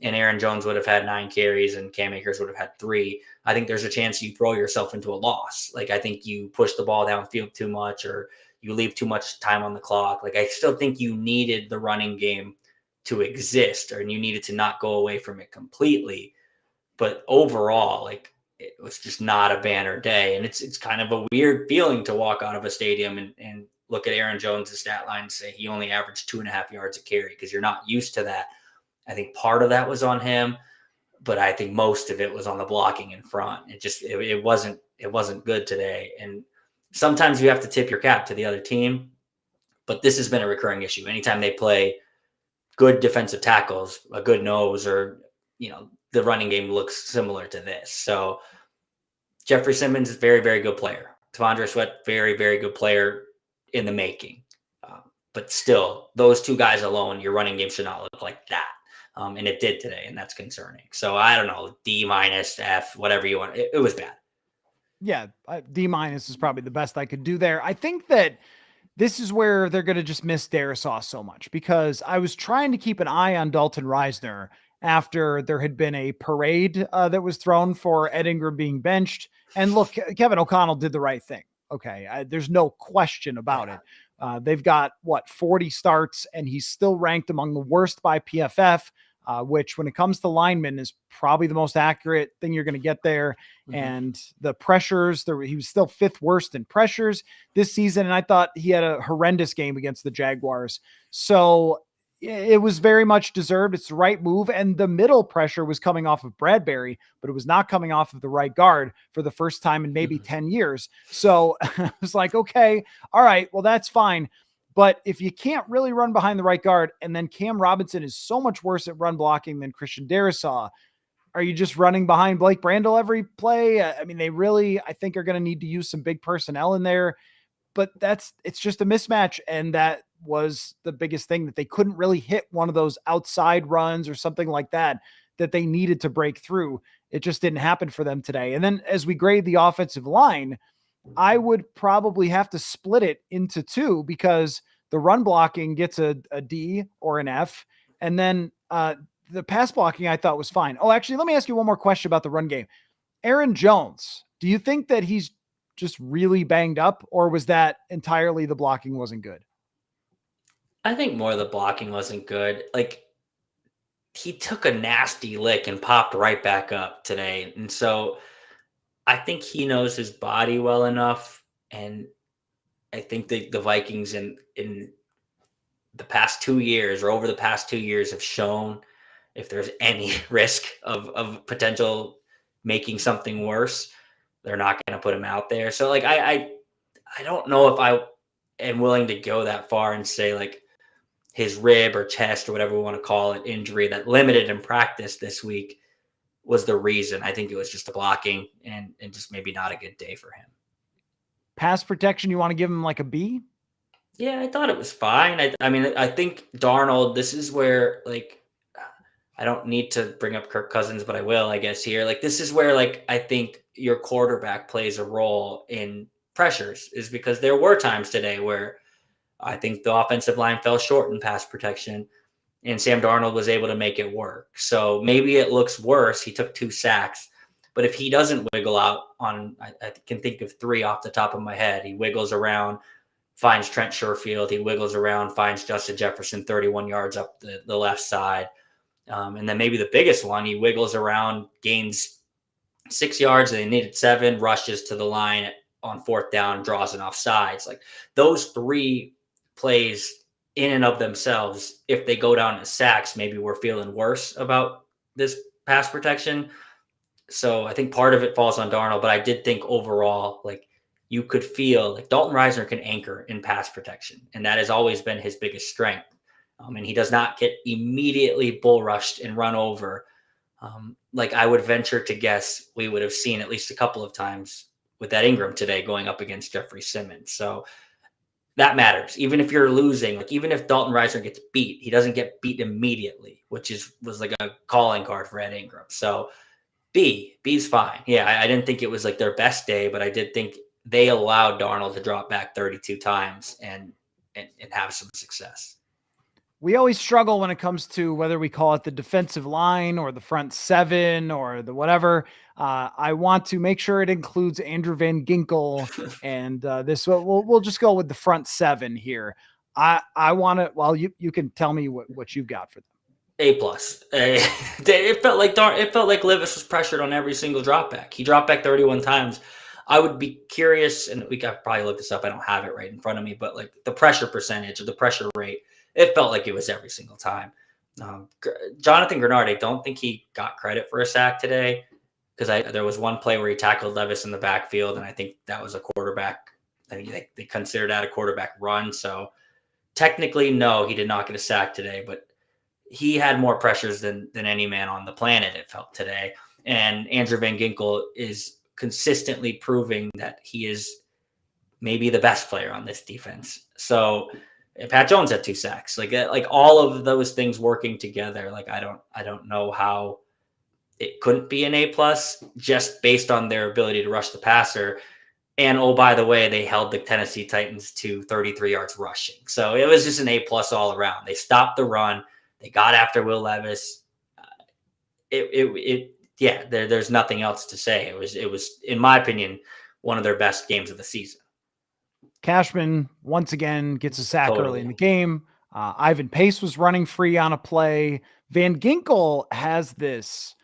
and Aaron Jones would have had 9 carries and Cam Akers would have had 3, I think there's a chance you throw yourself into a loss. Like I think you push the ball downfield too much or you leave too much time on the clock. Like I still think you needed the running game to exist, and you needed to not go away from it completely. But overall, like it was just not a banner day. And it's kind of a weird feeling to walk out of a stadium and look at Aaron Jones' stat line and say he only averaged 2.5 yards a carry because you're not used to that. I think part of that was on him, but I think most of it was on the blocking in front. It wasn't good today. And sometimes you have to tip your cap to the other team, but this has been a recurring issue. Anytime they play good defensive tackles, a good nose, or the running game looks similar to this. So Jeffrey Simmons is a very, very good player. T'Vondre Sweat, very, very good player in the making. But still, those two guys alone, your running game should not look like that. And it did today, and that's concerning. So I don't know, D-, F, whatever you want. It was bad. Yeah, D- is probably the best I could do there. I think that this is where they're going to just miss Darisaw so much, because I was trying to keep an eye on Dalton Reisner after there had been a parade that was thrown for Ed Ingram being benched. And look, Kevin O'Connell did the right thing. Okay. There's no question about it. They've got 40 starts, and he's still ranked among the worst by PFF, which when it comes to linemen is probably the most accurate thing you're going to get there. Mm-hmm. And the pressures, he was still 5th worst in pressures this season. And I thought he had a horrendous game against the Jaguars. So it was very much deserved. It's the right move. And the middle pressure was coming off of Bradbury, but it was not coming off of the right guard for the first time in maybe 10 years. So I was like, okay, all right, well, that's fine. But if you can't really run behind the right guard, and then Cam Robinson is so much worse at run blocking than Christian Darisaw, are you just running behind Blake Brandel every play? I mean, they really, I think, are going to need to use some big personnel in there. But it's just a mismatch. And that was the biggest thing, that they couldn't really hit one of those outside runs or something like that they needed to break through. It just didn't happen for them today. And then as we grade the offensive line, I would probably have to split it into 2, because the run blocking gets a D or an F. And then the pass blocking I thought was fine. Oh, actually, let me ask you one more question about the run game. Aaron Jones, do you think that he's just really banged up, or was that entirely the blocking wasn't good? I think more the blocking wasn't good. Like, he took a nasty lick and popped right back up today. And so I think he knows his body well enough. And I think the Vikings in the past 2 years, or over the past 2 years, have shown if there's any risk of potential making something worse, they're not going to put him out there. So like, I don't know if I am willing to go that far and say like his rib or chest or whatever we want to call it injury that limited in practice this week was the reason. I think it was just the blocking and just maybe not a good day for him. Pass protection, you want to give him like a B? Yeah, I thought it was fine. I mean, I think Darnold, this is where, like, I don't need to bring up Kirk Cousins, but I will, I guess, here. Like, this is where, like, I think your quarterback plays a role in pressures, is because there were times today where I think the offensive line fell short in pass protection, and Sam Darnold was able to make it work. So maybe it looks worse. He took 2 sacks. But if he doesn't wiggle out on, I can think of 3 off the top of my head. He wiggles around, finds Trent Sherfield. He wiggles around, finds Justin Jefferson 31 yards up the left side. And then maybe the biggest one, he wiggles around, gains 6 yards, and they needed 7, rushes to the line on 4th down, draws an offsides. Like, those 3 plays in and of themselves, if they go down to sacks, maybe we're feeling worse about this pass protection. So I think part of it falls on Darnold, but I did think overall, like, you could feel like Dalton Reisner can anchor in pass protection, and that has always been his biggest strength. And he does not get immediately bull rushed and run over. Like, I would venture to guess we would have seen at least a couple of times with that Ingram today going up against Jeffrey Simmons. So that matters. Even if you're losing, like even if Dalton Risner gets beat, he doesn't get beat immediately, which was like a calling card for Ed Ingram. So B's fine. Yeah, I didn't think it was like their best day, but I did think they allowed Darnold to drop back 32 times and have some success. We always struggle when it comes to whether we call it the defensive line or the front seven or the whatever. I want to make sure it includes Andrew Van Ginkel, and this we'll just go with the front seven here. I want to. Well, you can tell me what you've got for them. A plus. It felt like Levis was pressured on every single drop back. He dropped back 31 times. I would be curious, and we could probably look this up. I don't have it right in front of me, but like the pressure percentage or the pressure rate, it felt like it was every single time. Jonathan Grenard, I don't think he got credit for a sack today because there was one play where he tackled Levis in the backfield, and I think that was a quarterback. I think they considered that a quarterback run. So technically, no, he did not get a sack today, but he had more pressures than any man on the planet, it felt today. And Andrew Van Ginkel is consistently proving that he is maybe the best player on this defense. So Pat Jones had 2 sacks, like all of those things working together. Like, I don't know how it couldn't be an A+ just based on their ability to rush the passer. And oh, by the way, they held the Tennessee Titans to 33 yards rushing. So it was just an A+ all around. They stopped the run. They got after Will Levis. There's nothing else to say. It was, in my opinion, one of their best games of the season. Cashman once again gets a sack early in the game. Ivan Pace was running free on a play. Van Ginkel has this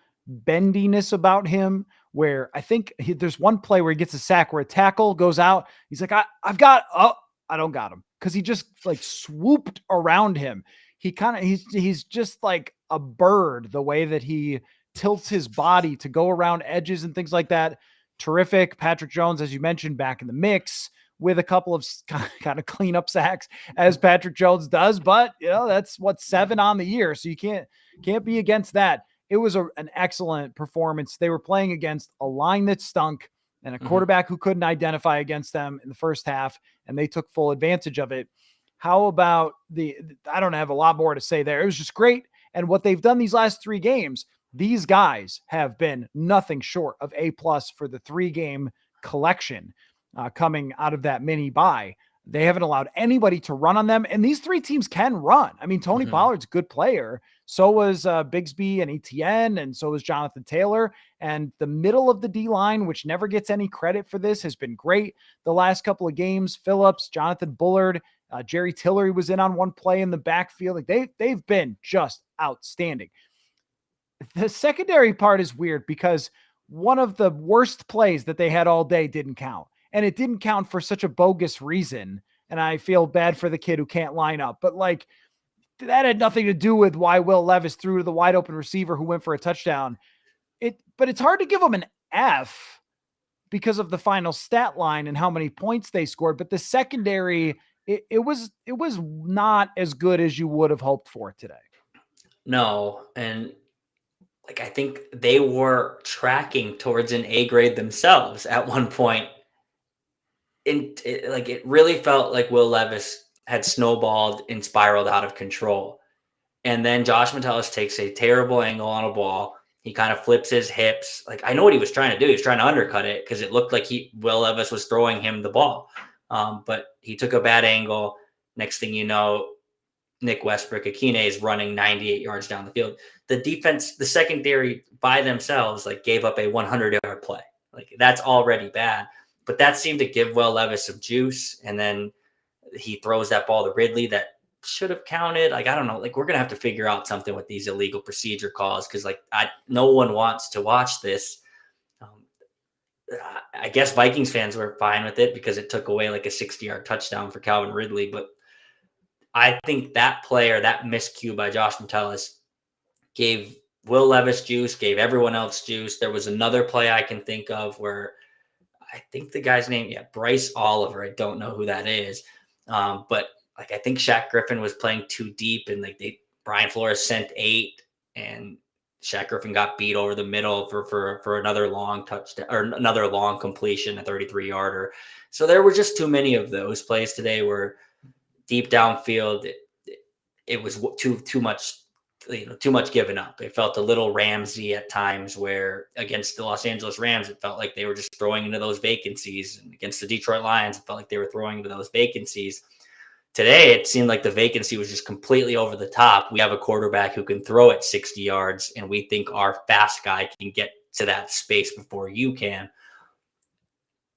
bendiness about him where I think there's one play where he gets a sack where a tackle goes out. He's like, I don't got him. Cause he just like swooped around him. He's just like a bird, the way that he tilts his body to go around edges and things like that. Terrific. Patrick Jones, as you mentioned, back in the mix with a couple of kind of cleanup sacks as Patrick Jones does, but that's 7 on the year. So you can't be against that. It was an excellent performance. They were playing against a line that stunk and a quarterback who couldn't identify against them in the first half, and they took full advantage of it. How about I don't have a lot more to say there. It was just great. And what they've done these last 3 games, these guys have been nothing short of A+ for the 3-game collection coming out of that mini bye. They haven't allowed anybody to run on them. And these 3 teams can run. I mean, Tony Pollard's a good player. So was Bigsby and Etienne, and so was Jonathan Taylor. And the middle of the D-line, which never gets any credit for this, has been great the last couple of games. Phillips, Jonathan Bullard, Jerry Tillery was in on one play in the backfield. Like they've been just outstanding. The secondary part is weird because one of the worst plays that they had all day didn't count. And it didn't count for such a bogus reason. And I feel bad for the kid who can't line up. But like, that had nothing to do with why Will Levis threw to the wide open receiver who went for a touchdown. But it's hard to give them an F because of the final stat line and how many points they scored. But the secondary, it was not as good as you would have hoped for today. No. And like, I think they were tracking towards an A grade themselves at one point. It really felt like Will Levis had snowballed and spiraled out of control. And then Josh Metellus takes a terrible angle on a ball. He kind of flips his hips. Like, I know what he was trying to do. He was trying to undercut it because it looked like Will Levis was throwing him the ball. But he took a bad angle. Next thing you know, Nick Westbrook-Akine is running 98 yards down the field. The defense, the secondary by themselves, like, gave up a 100-yard play. Like, that's already bad. But that seemed to give Will Levis some juice. And then he throws that ball to Ridley that should have counted. Like, I don't know. Like, we're going to have to figure out something with these illegal procedure calls because, like, no one wants to watch this. I guess Vikings fans were fine with it because it took away like a 60-yard touchdown for Calvin Ridley. But I think that play or that miscue by Josh Metellus gave Will Levis juice, gave everyone else juice. There was another play I can think of where I think the guy's name, Bryce Oliver. I don't know who that is. But like, I think Shaq Griffin was playing too deep and like Brian Flores sent 8 and Shaq Griffin got beat over the middle for another long touchdown or another long completion, a 33-yarder. So there were just too many of those plays today where deep downfield, it was too much, too much given up. It felt a little Ramsey at times, where against the Los Angeles Rams, it felt like they were just throwing into those vacancies, and against the Detroit Lions, it felt like they were throwing into those vacancies. Today, it seemed like the vacancy was just completely over the top. We have a quarterback who can throw it 60 yards, and we think our fast guy can get to that space before you can.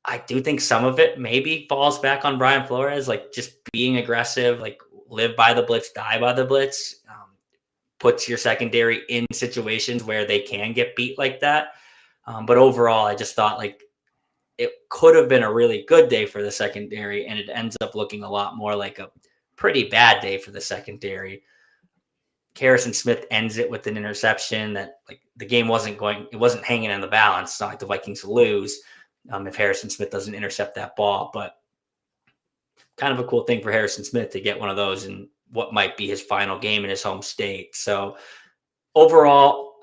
I do think some of it maybe falls back on Brian Flores, like just being aggressive, like live by the blitz, die by the blitz, puts your secondary in situations where they can get beat like that. But overall, I just thought like it could have been a really good day for the secondary, and it ends up looking a lot more like a pretty bad day for the secondary. Harrison Smith ends it with an interception that, like, the game it wasn't hanging in the balance. It's not like the Vikings lose if Harrison Smith doesn't intercept that ball, but kind of a cool thing for Harrison Smith to get one of those in what might be his final game in his home state. So overall,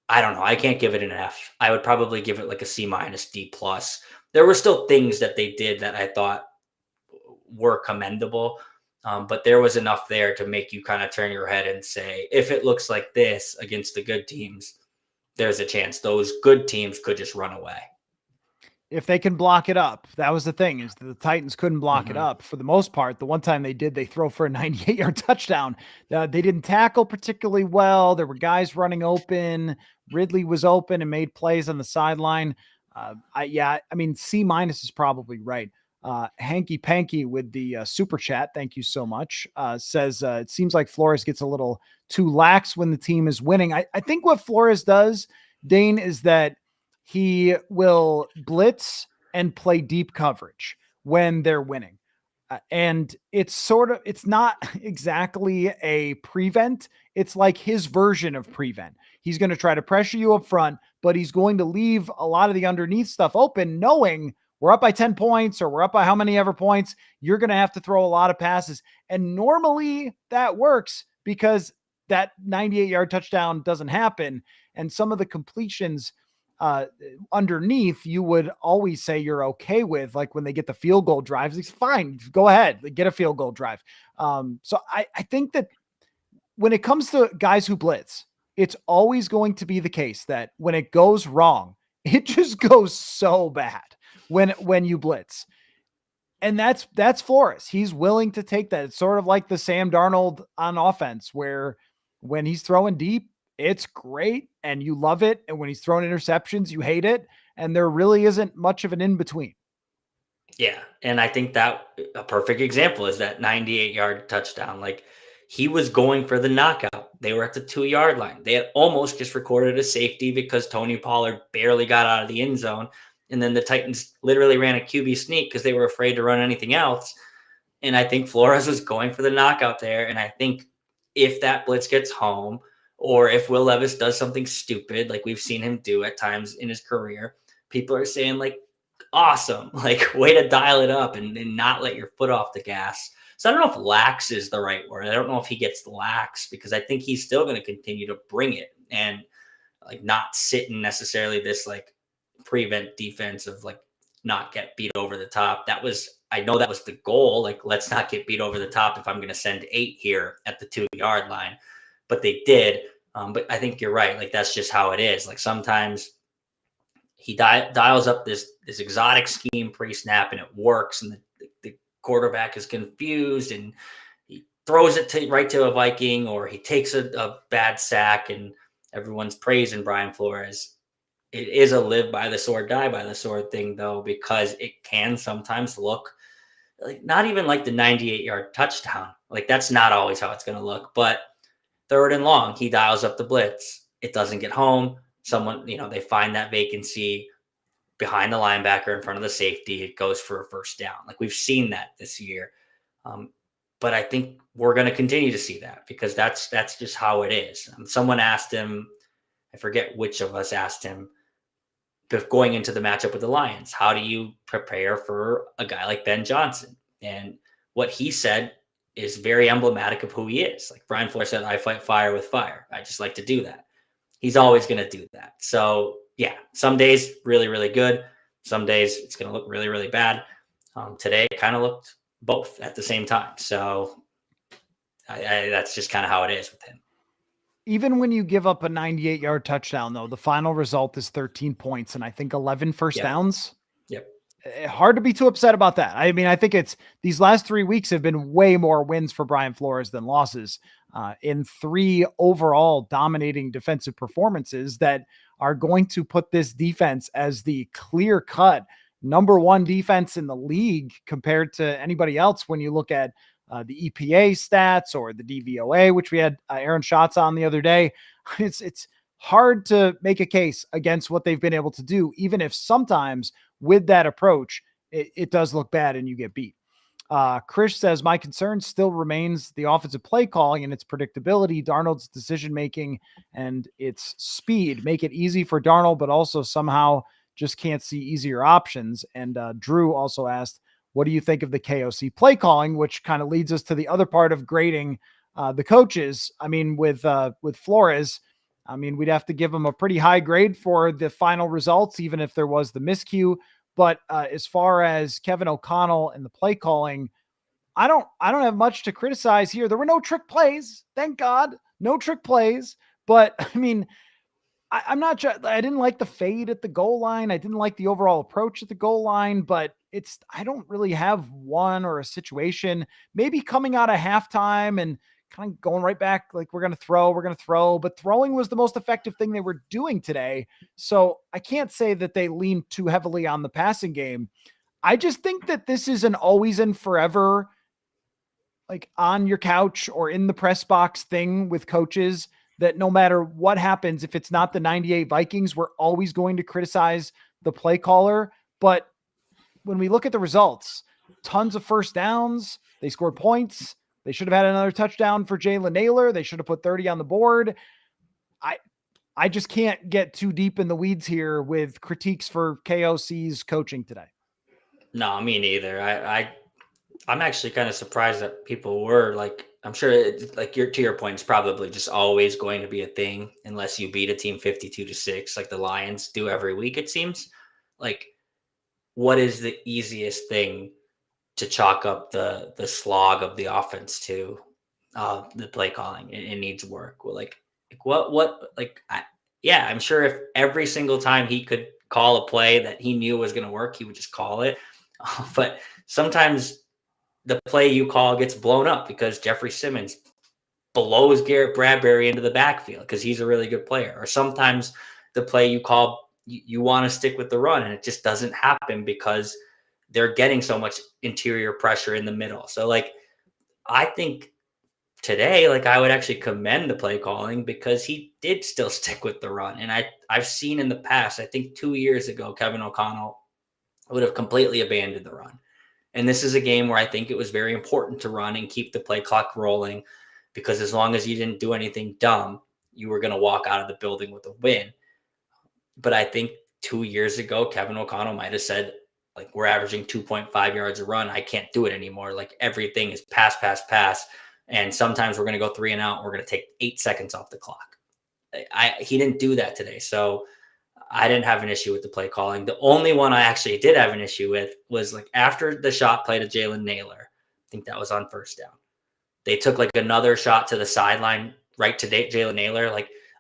I don't know. I can't give it an F. I would probably give it like a C minus, D plus. There were still things that they did that I thought were commendable. But there was enough there to make you kind of turn your head and say, if it looks like this against the good teams, there's a chance those good teams could just run away. If they can block it up. That was the thing, is the Titans couldn't block it up for the most part. The one time they did, they throw for a 98-yard touchdown. They didn't tackle particularly well. There were guys running open. Ridley was open and made plays on the sideline. I mean, C minus is probably right. Hanky Panky with the super chat, thank you so much, says it seems like Flores gets a little too lax when the team is winning. I think what Flores does, Dane, is that he will blitz and play deep coverage when they're winning. And it's not exactly a prevent. It's like his version of prevent. He's going to try to pressure you up front, but he's going to leave a lot of the underneath stuff open, knowing we're up by 10 points or we're up by how many ever points. You're going to have to throw a lot of passes. And normally that works because that 98-yard touchdown doesn't happen. And some of the completions underneath, you would always say you're okay with, like when they get the field goal drives, it's fine. Go ahead, get a field goal drive. So I think that when it comes to guys who blitz, it's always going to be the case that when it goes wrong, it just goes so bad when you blitz. And that's Flores. He's willing to take that. It's sort of like the Sam Darnold on offense, where when he's throwing deep, it's great and you love it. And when he's throwing interceptions, you hate it. And there really isn't much of an in-between. Yeah. And I think that a perfect example is that 98-yard touchdown. Like, he was going for the knockout. They were at the 2-yard line. They had almost just recorded a safety because Tony Pollard barely got out of the end zone. And then the Titans literally ran a QB sneak because they were afraid to run anything else. And I think Flores was going for the knockout there. And I think if that blitz gets home, or if Will Levis does something stupid, like we've seen him do at times in his career, people are saying, like, awesome, like, way to dial it up and not let your foot off the gas. So I don't know if lax is the right word. I don't know if he gets lax, because I think he's still going to continue to bring it and, like, not sit in necessarily this, like, prevent defense of, like, not get beat over the top. I know that was the goal. Like, let's not get beat over the top if I'm going to send 8 here at the 2-yard line. But they did. But I think you're right. Like, that's just how it is. Like, sometimes he dials up this exotic scheme pre-snap and it works, and the quarterback is confused and he throws it right to a Viking, or he takes a bad sack and everyone's praising Brian Flores. It is a live by the sword, die by the sword thing, though, because it can sometimes look like not even like the 98-yard touchdown. Like, that's not always how it's going to look. But 3rd and long, he dials up the blitz. It doesn't get home. Someone, they find that vacancy behind the linebacker in front of the safety. It goes for a 1st down. Like, we've seen that this year. But I think we're going to continue to see that, because that's just how it is. Someone asked him, I forget which of us asked him, going into the matchup with the Lions, how do you prepare for a guy like Ben Johnson? And what he said is very emblematic of who he is. Like Brian Flores said, I fight fire with fire. I just like to do that. He's always going to do that. So yeah, some days really, really good. Some days it's going to look really, really bad. Today it kind of looked both at the same time. So that's just kind of how it is with him. Even when you give up a 98-yard touchdown, though, the final result is 13 points and I think 11 first downs. Yep. Hard to be too upset about that. I mean, I think it's these last 3 weeks have been way more wins for Brian Flores than losses in 3 overall dominating defensive performances that are going to put this defense as the clear cut number 1 defense in the league compared to anybody else. When you look at the EPA stats or the DVOA, which we had Aaron Schatz on the other day, it's hard to make a case against what they've been able to do, even if sometimes with that approach, it does look bad and you get beat. Chris says, my concern still remains the offensive play calling and its predictability, Darnold's decision-making and its speed make it easy for Darnold, but also somehow just can't see easier options. And Drew also asked, what do you think of the KOC play calling, which kind of leads us to the other part of grading the coaches. I mean, with Flores, I mean, we'd have to give him a pretty high grade for the final results, even if there was the miscue. But as far as Kevin O'Connell and the play calling, I don't have much to criticize here. There were no trick plays. Thank God. No trick plays. But I mean, I'm not, I didn't like the fade at the goal line. I didn't like the overall approach at the goal line, but I don't really have one or a situation. Maybe coming out of halftime and kind of going right back, like we're going to throw, but throwing was the most effective thing they were doing today. So I can't say that they leaned too heavily on the passing game. I just think that this is an always and forever, like on your couch or in the press box thing with coaches, that no matter what happens, if it's not the 98 Vikings, we're always going to criticize the play caller. But when we look at the results, tons of first downs, they scored points. They should have had another touchdown for Jalen Naylor. They should have put 30 on the board. I just can't get too deep in the weeds here with critiques for KOC's coaching today. No, me neither. I'm actually kind of surprised that people were like, I'm sure to your point, it's probably just always going to be a thing unless you beat a team 52-6, like the Lions do every week, it seems. Like, what is the easiest thing to chalk up the slog of the offense to? The play calling. It needs work. Well, I'm sure if every single time he could call a play that he knew was going to work, he would just call it. But sometimes the play you call gets blown up because Jeffrey Simmons blows Garrett Bradbury into the backfield because he's a really good player. Or sometimes the play you call, you want to stick with the run and it just doesn't happen because they're getting so much interior pressure in the middle. So I think today, I would actually commend the play calling because he did still stick with the run. And I've seen in the past, I think 2 years ago, Kevin O'Connell would have completely abandoned the run. And this is a game where I think it was very important to run and keep the play clock rolling because as long as you didn't do anything dumb, you were going to walk out of the building with a win. But I think 2 years ago, Kevin O'Connell might have said, we're averaging 2.5 yards a run. I can't do it anymore. Everything is pass, pass, pass. And sometimes we're going to go 3 and out. We're going to take 8 seconds off the clock. He didn't do that today. So I didn't have an issue with the play calling. The only one I actually did have an issue with was after the shot play to Jalen Naylor. I think that was on first down. They took another shot to the sideline right to Jalen Naylor.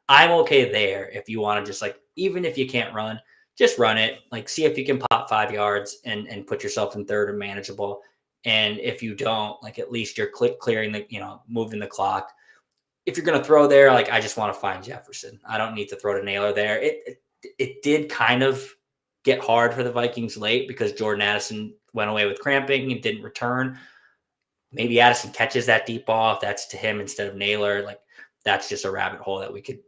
I'm okay there if you want to just even if you can't run, just run it. See if you can pop 5 yards and put yourself in third and manageable. And if you don't, at least you're clearing moving the clock. If you're going to throw there, I just want to find Jefferson. I don't need to throw to Naylor there. It did kind of get hard for the Vikings late because Jordan Addison went away with cramping and didn't return. Maybe Addison catches that deep ball if that's to him instead of Naylor. That's just a rabbit hole that we could,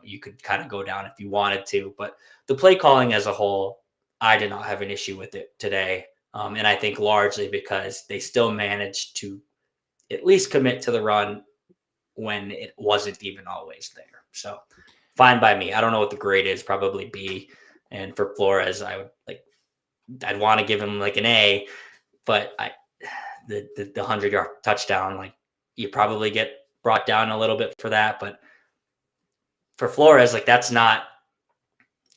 you could kind of go down if you wanted to. But the play calling as a whole, I did not have an issue with it today. And I think largely because they still managed to at least commit to the run when it wasn't even always there. So fine by me. I don't know what the grade is, probably B. And for Flores, I'd want to give him an A, but the 100-yard touchdown, you probably get brought down a little bit for that, but for Flores, like that's not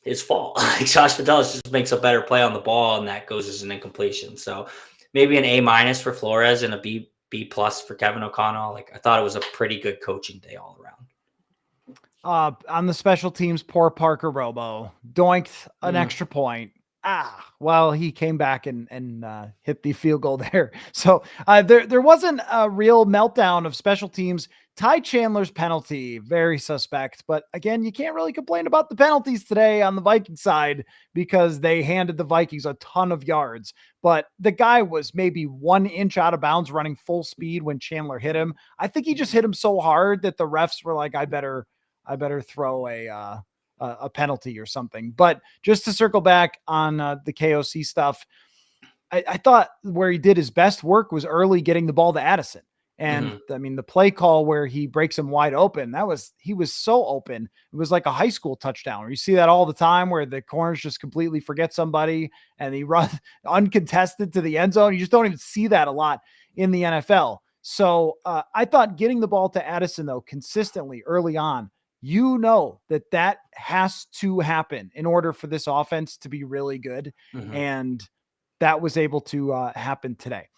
his fault. Like Josh Fidelis just makes a better play on the ball, and that goes as an incompletion. So maybe an A- for Flores and a B plus for Kevin O'Connell. Like I thought it was a pretty good coaching day all around. On the special teams, poor Parker Robo doinked an extra point. Well, he came back and hit the field goal there. So there wasn't a real meltdown of special teams. Ty Chandler's penalty, very suspect. But again, you can't really complain about the penalties today on the Viking side because they handed the Vikings a ton of yards. But the guy was maybe 1 inch out of bounds running full speed when Chandler hit him. I think he just hit him so hard that the refs were like, I better throw a penalty or something. But just to circle back on the KOC stuff, I thought where he did his best work was early getting the ball to Addison. And I mean, the play call where he breaks him wide open, he was so open. It was like a high school touchdown. You see that all the time where the corners just completely forget somebody and he runs uncontested to the end zone. You just don't even see that a lot in the NFL. So I thought getting the ball to Addison, though, consistently early on, that has to happen in order for this offense to be really good. And that was able to happen today.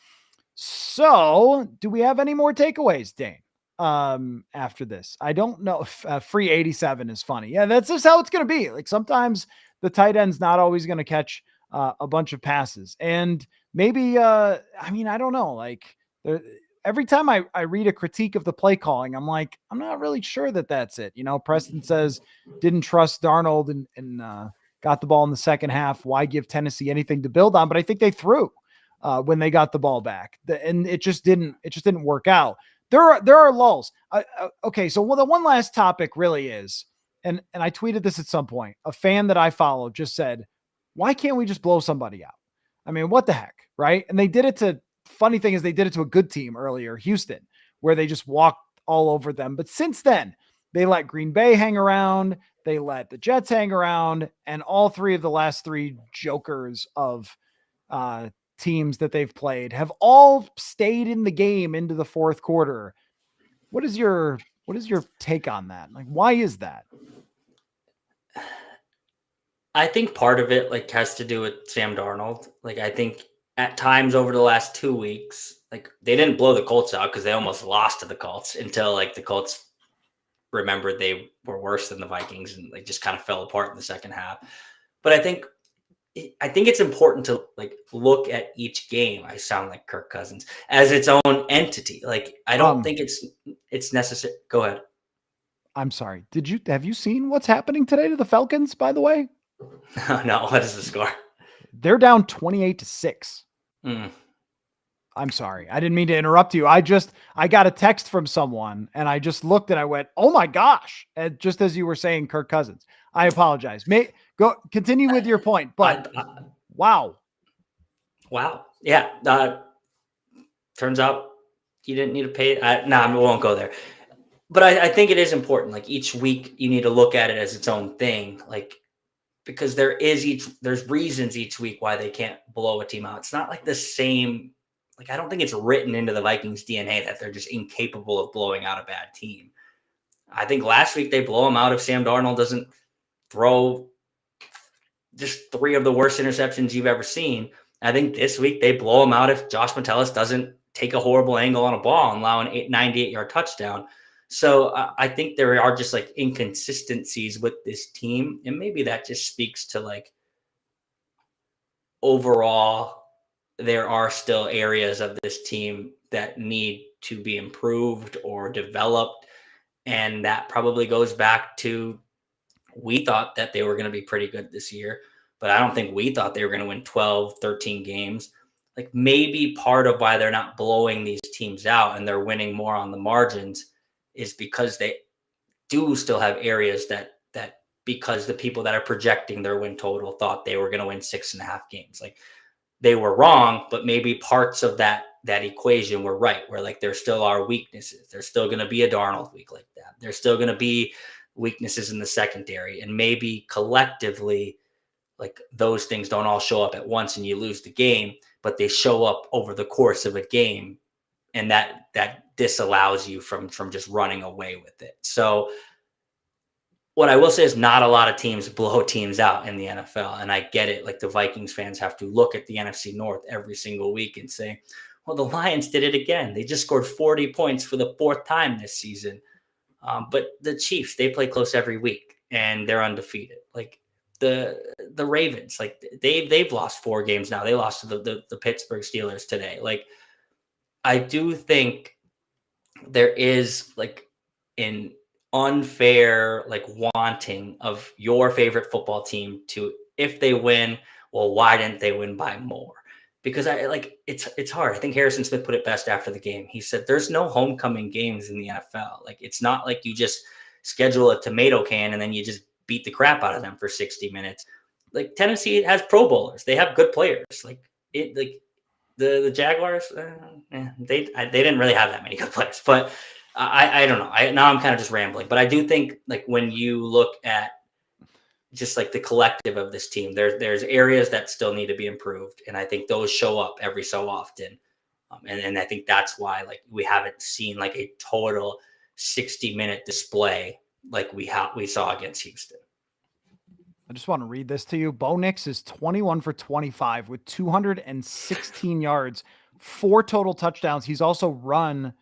So do we have any more takeaways, Dane? After this, I don't know if free 87 is funny. Yeah, that's just how it's going to be. Like sometimes the tight end's not always going to catch a bunch of passes. And maybe, I don't know. Like every time I read a critique of the play calling, I'm like, I'm not really sure that that's it. Preston says didn't trust Darnold and got the ball in the second half. Why give Tennessee anything to build on? But I think they threw when they got the ball back, and it just didn't work out. There are lulls. Okay, so the one last topic really is, and I tweeted this at some point. A fan that I follow just said, "Why can't we just blow somebody out? I mean, what the heck, right?" And they did it to. Funny thing is, they did it to a good team earlier, Houston, where they just walked all over them. But since then, they let Green Bay hang around. They let the Jets hang around, and all three of the last three jokers of teams that they've played have all stayed in the game into the fourth quarter. What is your take on that? Like, why is that? I think part of it like has to do with Sam Darnold. Like I think at times over the last 2 weeks, like they didn't blow the Colts out because they almost lost to the Colts until like the Colts remembered they were worse than the Vikings and like just kind of fell apart in the second half. But I think it's important to like look at each game. I sound like Kirk Cousins as its own entity. Like I don't think it's necessary. Go ahead. I'm sorry. Have you seen what's happening today to the Falcons, by the way? No, what is the score? They're down 28-6. I'm sorry. I didn't mean to interrupt you. I got a text from someone and I just looked and I went, "Oh my gosh." And just as you were saying Kirk Cousins, I apologize. Continue with your point, but wow. Yeah. Turns out you didn't need to pay. We won't go there. But I think it is important. Like each week you need to look at it as its own thing. Like, because there's reasons each week why they can't blow a team out. It's not like the same. Like, I don't think it's written into the Vikings DNA that they're just incapable of blowing out a bad team. I think last week they blow them out if Sam Darnold doesn't throw just 3 of the worst interceptions you've ever seen. I think this week they blow them out if Josh Metellus doesn't take a horrible angle on a ball and allow an 98-yard touchdown. So I think there are just like inconsistencies with this team. And maybe that just speaks to like overall, there are still areas of this team that need to be improved or developed. And that probably goes back to we thought that they were going to be pretty good this year, but I don't think we thought they were going to win 12, 13 games. Like maybe part of why they're not blowing these teams out and they're winning more on the margins is because they do still have areas that because the people that are projecting their win total thought they were going to win 6.5 games. Like they were wrong, but maybe parts of that equation were right, where like there still are weaknesses. There's still going to be a Darnold week like that. There's still going to be weaknesses in the secondary, and maybe collectively, like those things don't all show up at once and you lose the game, but they show up over the course of a game, and that disallows you from just running away with it. So What I will say is not a lot of teams blow teams out in the NFL. And I get it. Like the Vikings fans have to look at the NFC North every single week and say, well, the Lions did it again. They just scored 40 points for the fourth time this season. But the Chiefs, they play close every week and they're undefeated. Like the Ravens, like they've lost 4 games now. They lost to the Pittsburgh Steelers today. Like I do think there is like an unfair like wanting of your favorite football team to, if they win, well, why didn't they win by more? Because I like it's hard. I think Harrison Smith put it best after the game. He said there's no homecoming games in the NFL. Like it's not like you just schedule a tomato can and then you just beat the crap out of them for 60 minutes. Like Tennessee has pro bowlers. They have good players. Like the Jaguars, they didn't really have that many good players, but I don't know. Now I'm kind of just rambling, but I do think like when you look at just like the collective of this team, there's areas that still need to be improved, and I think those show up every so often, and I think that's why like we haven't seen like a total 60-minute display like we saw against Houston. I just want to read this to you. Bo Nix is 21 for 25 with 216 yards, 4 total touchdowns. He's also run,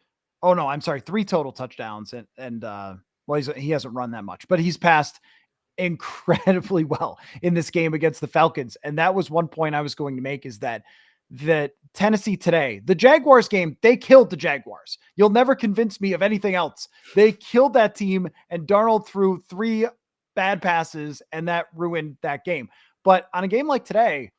3 total touchdowns. He hasn't run that much, but he's passed incredibly well in this game against the Falcons. And that was one point I was going to make, is that Tennessee today, the Jaguars game, they killed the Jaguars. You'll never convince me of anything else. They killed that team, and Darnold threw 3 bad passes, and that ruined that game. But on a game like today,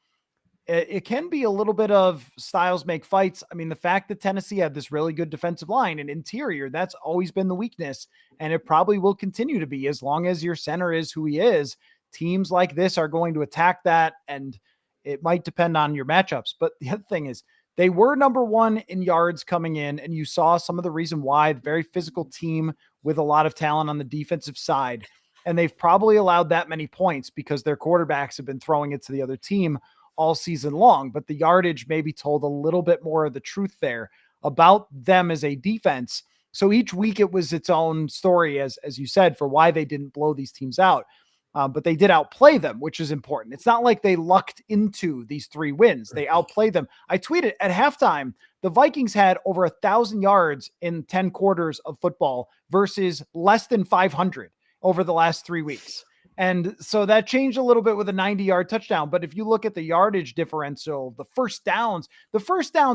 it can be a little bit of styles make fights. I mean, the fact that Tennessee had this really good defensive line and interior, that's always been the weakness, and it probably will continue to be as long as your center is who he is. Teams like this are going to attack that, and it might depend on your matchups. But the other thing is, they were number 1 in yards coming in, and you saw some of the reason why. The very physical team with a lot of talent on the defensive side. And they've probably allowed that many points because their quarterbacks have been throwing it to the other team all season long. But the yardage maybe told a little bit more of the truth there about them as a defense. So each week it was its own story, as you said, for why they didn't blow these teams out. But they did outplay them, which is important. It's not like they lucked into these 3 wins. They outplayed them. I tweeted at halftime, the Vikings had over 1,000 yards in 10 quarters of football versus less than 500 over the last 3 weeks. And so that changed a little bit with a 90-yard touchdown. But if you look at the yardage differential, the first downs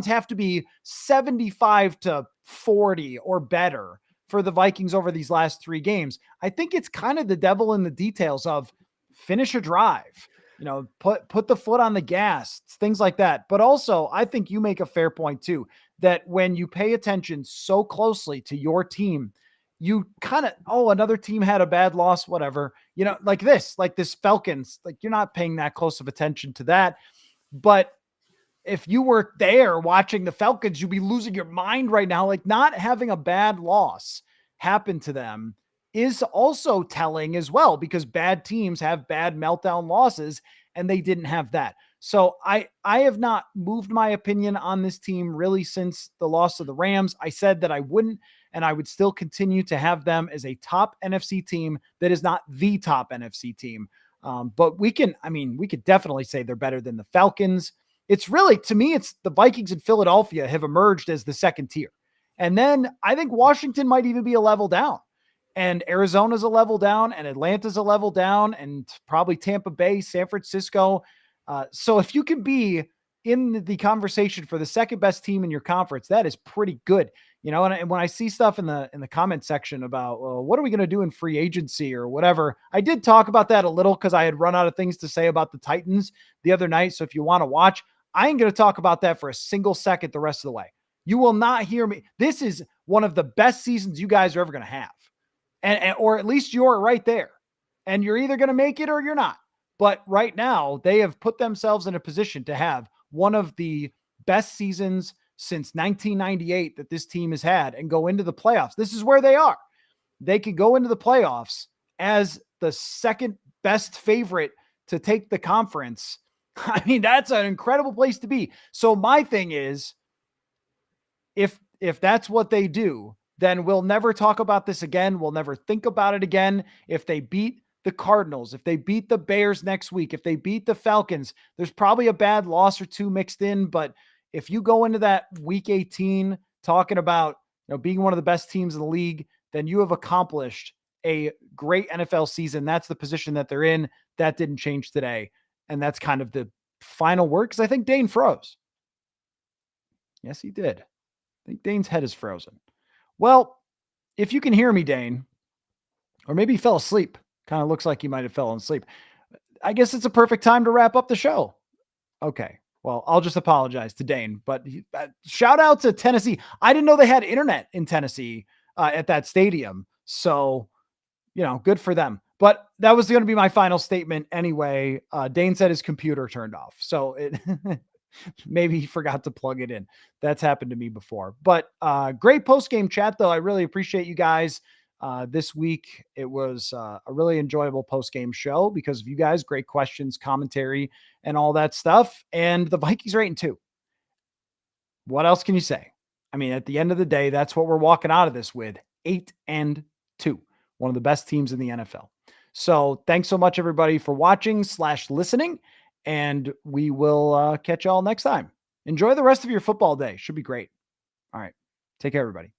have to be 75 to 40 or better for the Vikings over these last 3 games. I think it's kind of the devil in the details of finish a drive, put the foot on the gas, things like that. But also, I think you make a fair point too, that when you pay attention so closely to your team, you kind of, another team had a bad loss, whatever, like this Falcons, like you're not paying that close of attention to that. But if you were there watching the Falcons, you'd be losing your mind right now. Like not having a bad loss happen to them is also telling as well, because bad teams have bad meltdown losses, and they didn't have that. So I have not moved my opinion on this team really since the loss of the Rams. I said that I wouldn't, and I would still continue to have them as a top NFC team that is not the top NFC team. But we could definitely say they're better than the Falcons. It's really, to me, it's the Vikings and Philadelphia have emerged as the second tier. And then I think Washington might even be a level down. And Arizona's a level down, and Atlanta's a level down, and probably Tampa Bay, San Francisco. So if you can be in the conversation for the second best team in your conference, that is pretty good. And when I see stuff in the comment section about, well, what are we going to do in free agency or whatever, I did talk about that a little because I had run out of things to say about the Titans the other night. So if you want to watch, I ain't going to talk about that for a single second the rest of the way. You will not hear me. This is one of the best seasons you guys are ever going to have. Or at least you're right there. And you're either going to make it or you're not. But right now, they have put themselves in a position to have one of the best seasons since 1998 that this team has had and go into the playoffs. This is where they are. They could go into the playoffs as the second best favorite to take the conference. I mean, that's an incredible place to be. So my thing is, if that's what they do, then we'll never talk about this again. We'll never think about it again. If they beat the Cardinals, if they beat the Bears next week, if they beat the Falcons, there's probably a bad loss or two mixed in. But if you go into that week 18 talking about, being one of the best teams in the league, then you have accomplished a great NFL season. That's the position that they're in. That didn't change today. And that's kind of the final word, because I think Dane froze. Yes, he did. I think Dane's head is frozen. Well, if you can hear me, Dane, or maybe he fell asleep. Kind of looks like he might have fallen asleep. I guess it's a perfect time to wrap up the show. Okay. Well, I'll just apologize to Dane, but shout out to Tennessee. I didn't know they had internet in Tennessee at that stadium. So, good for them. But that was going to be my final statement anyway. Dane said his computer turned off. So it maybe he forgot to plug it in. That's happened to me before. But great post-game chat, though. I really appreciate you guys. This week, it was a really enjoyable post-game show because of you guys. Great questions, commentary, and all that stuff. And the Vikings are 8-2. What else can you say? I mean, at the end of the day, that's what we're walking out of this with. 8-2. One of the best teams in the NFL. So thanks so much, everybody, for watching / listening. And we will catch y'all next time. Enjoy the rest of your football day. Should be great. All right. Take care, everybody.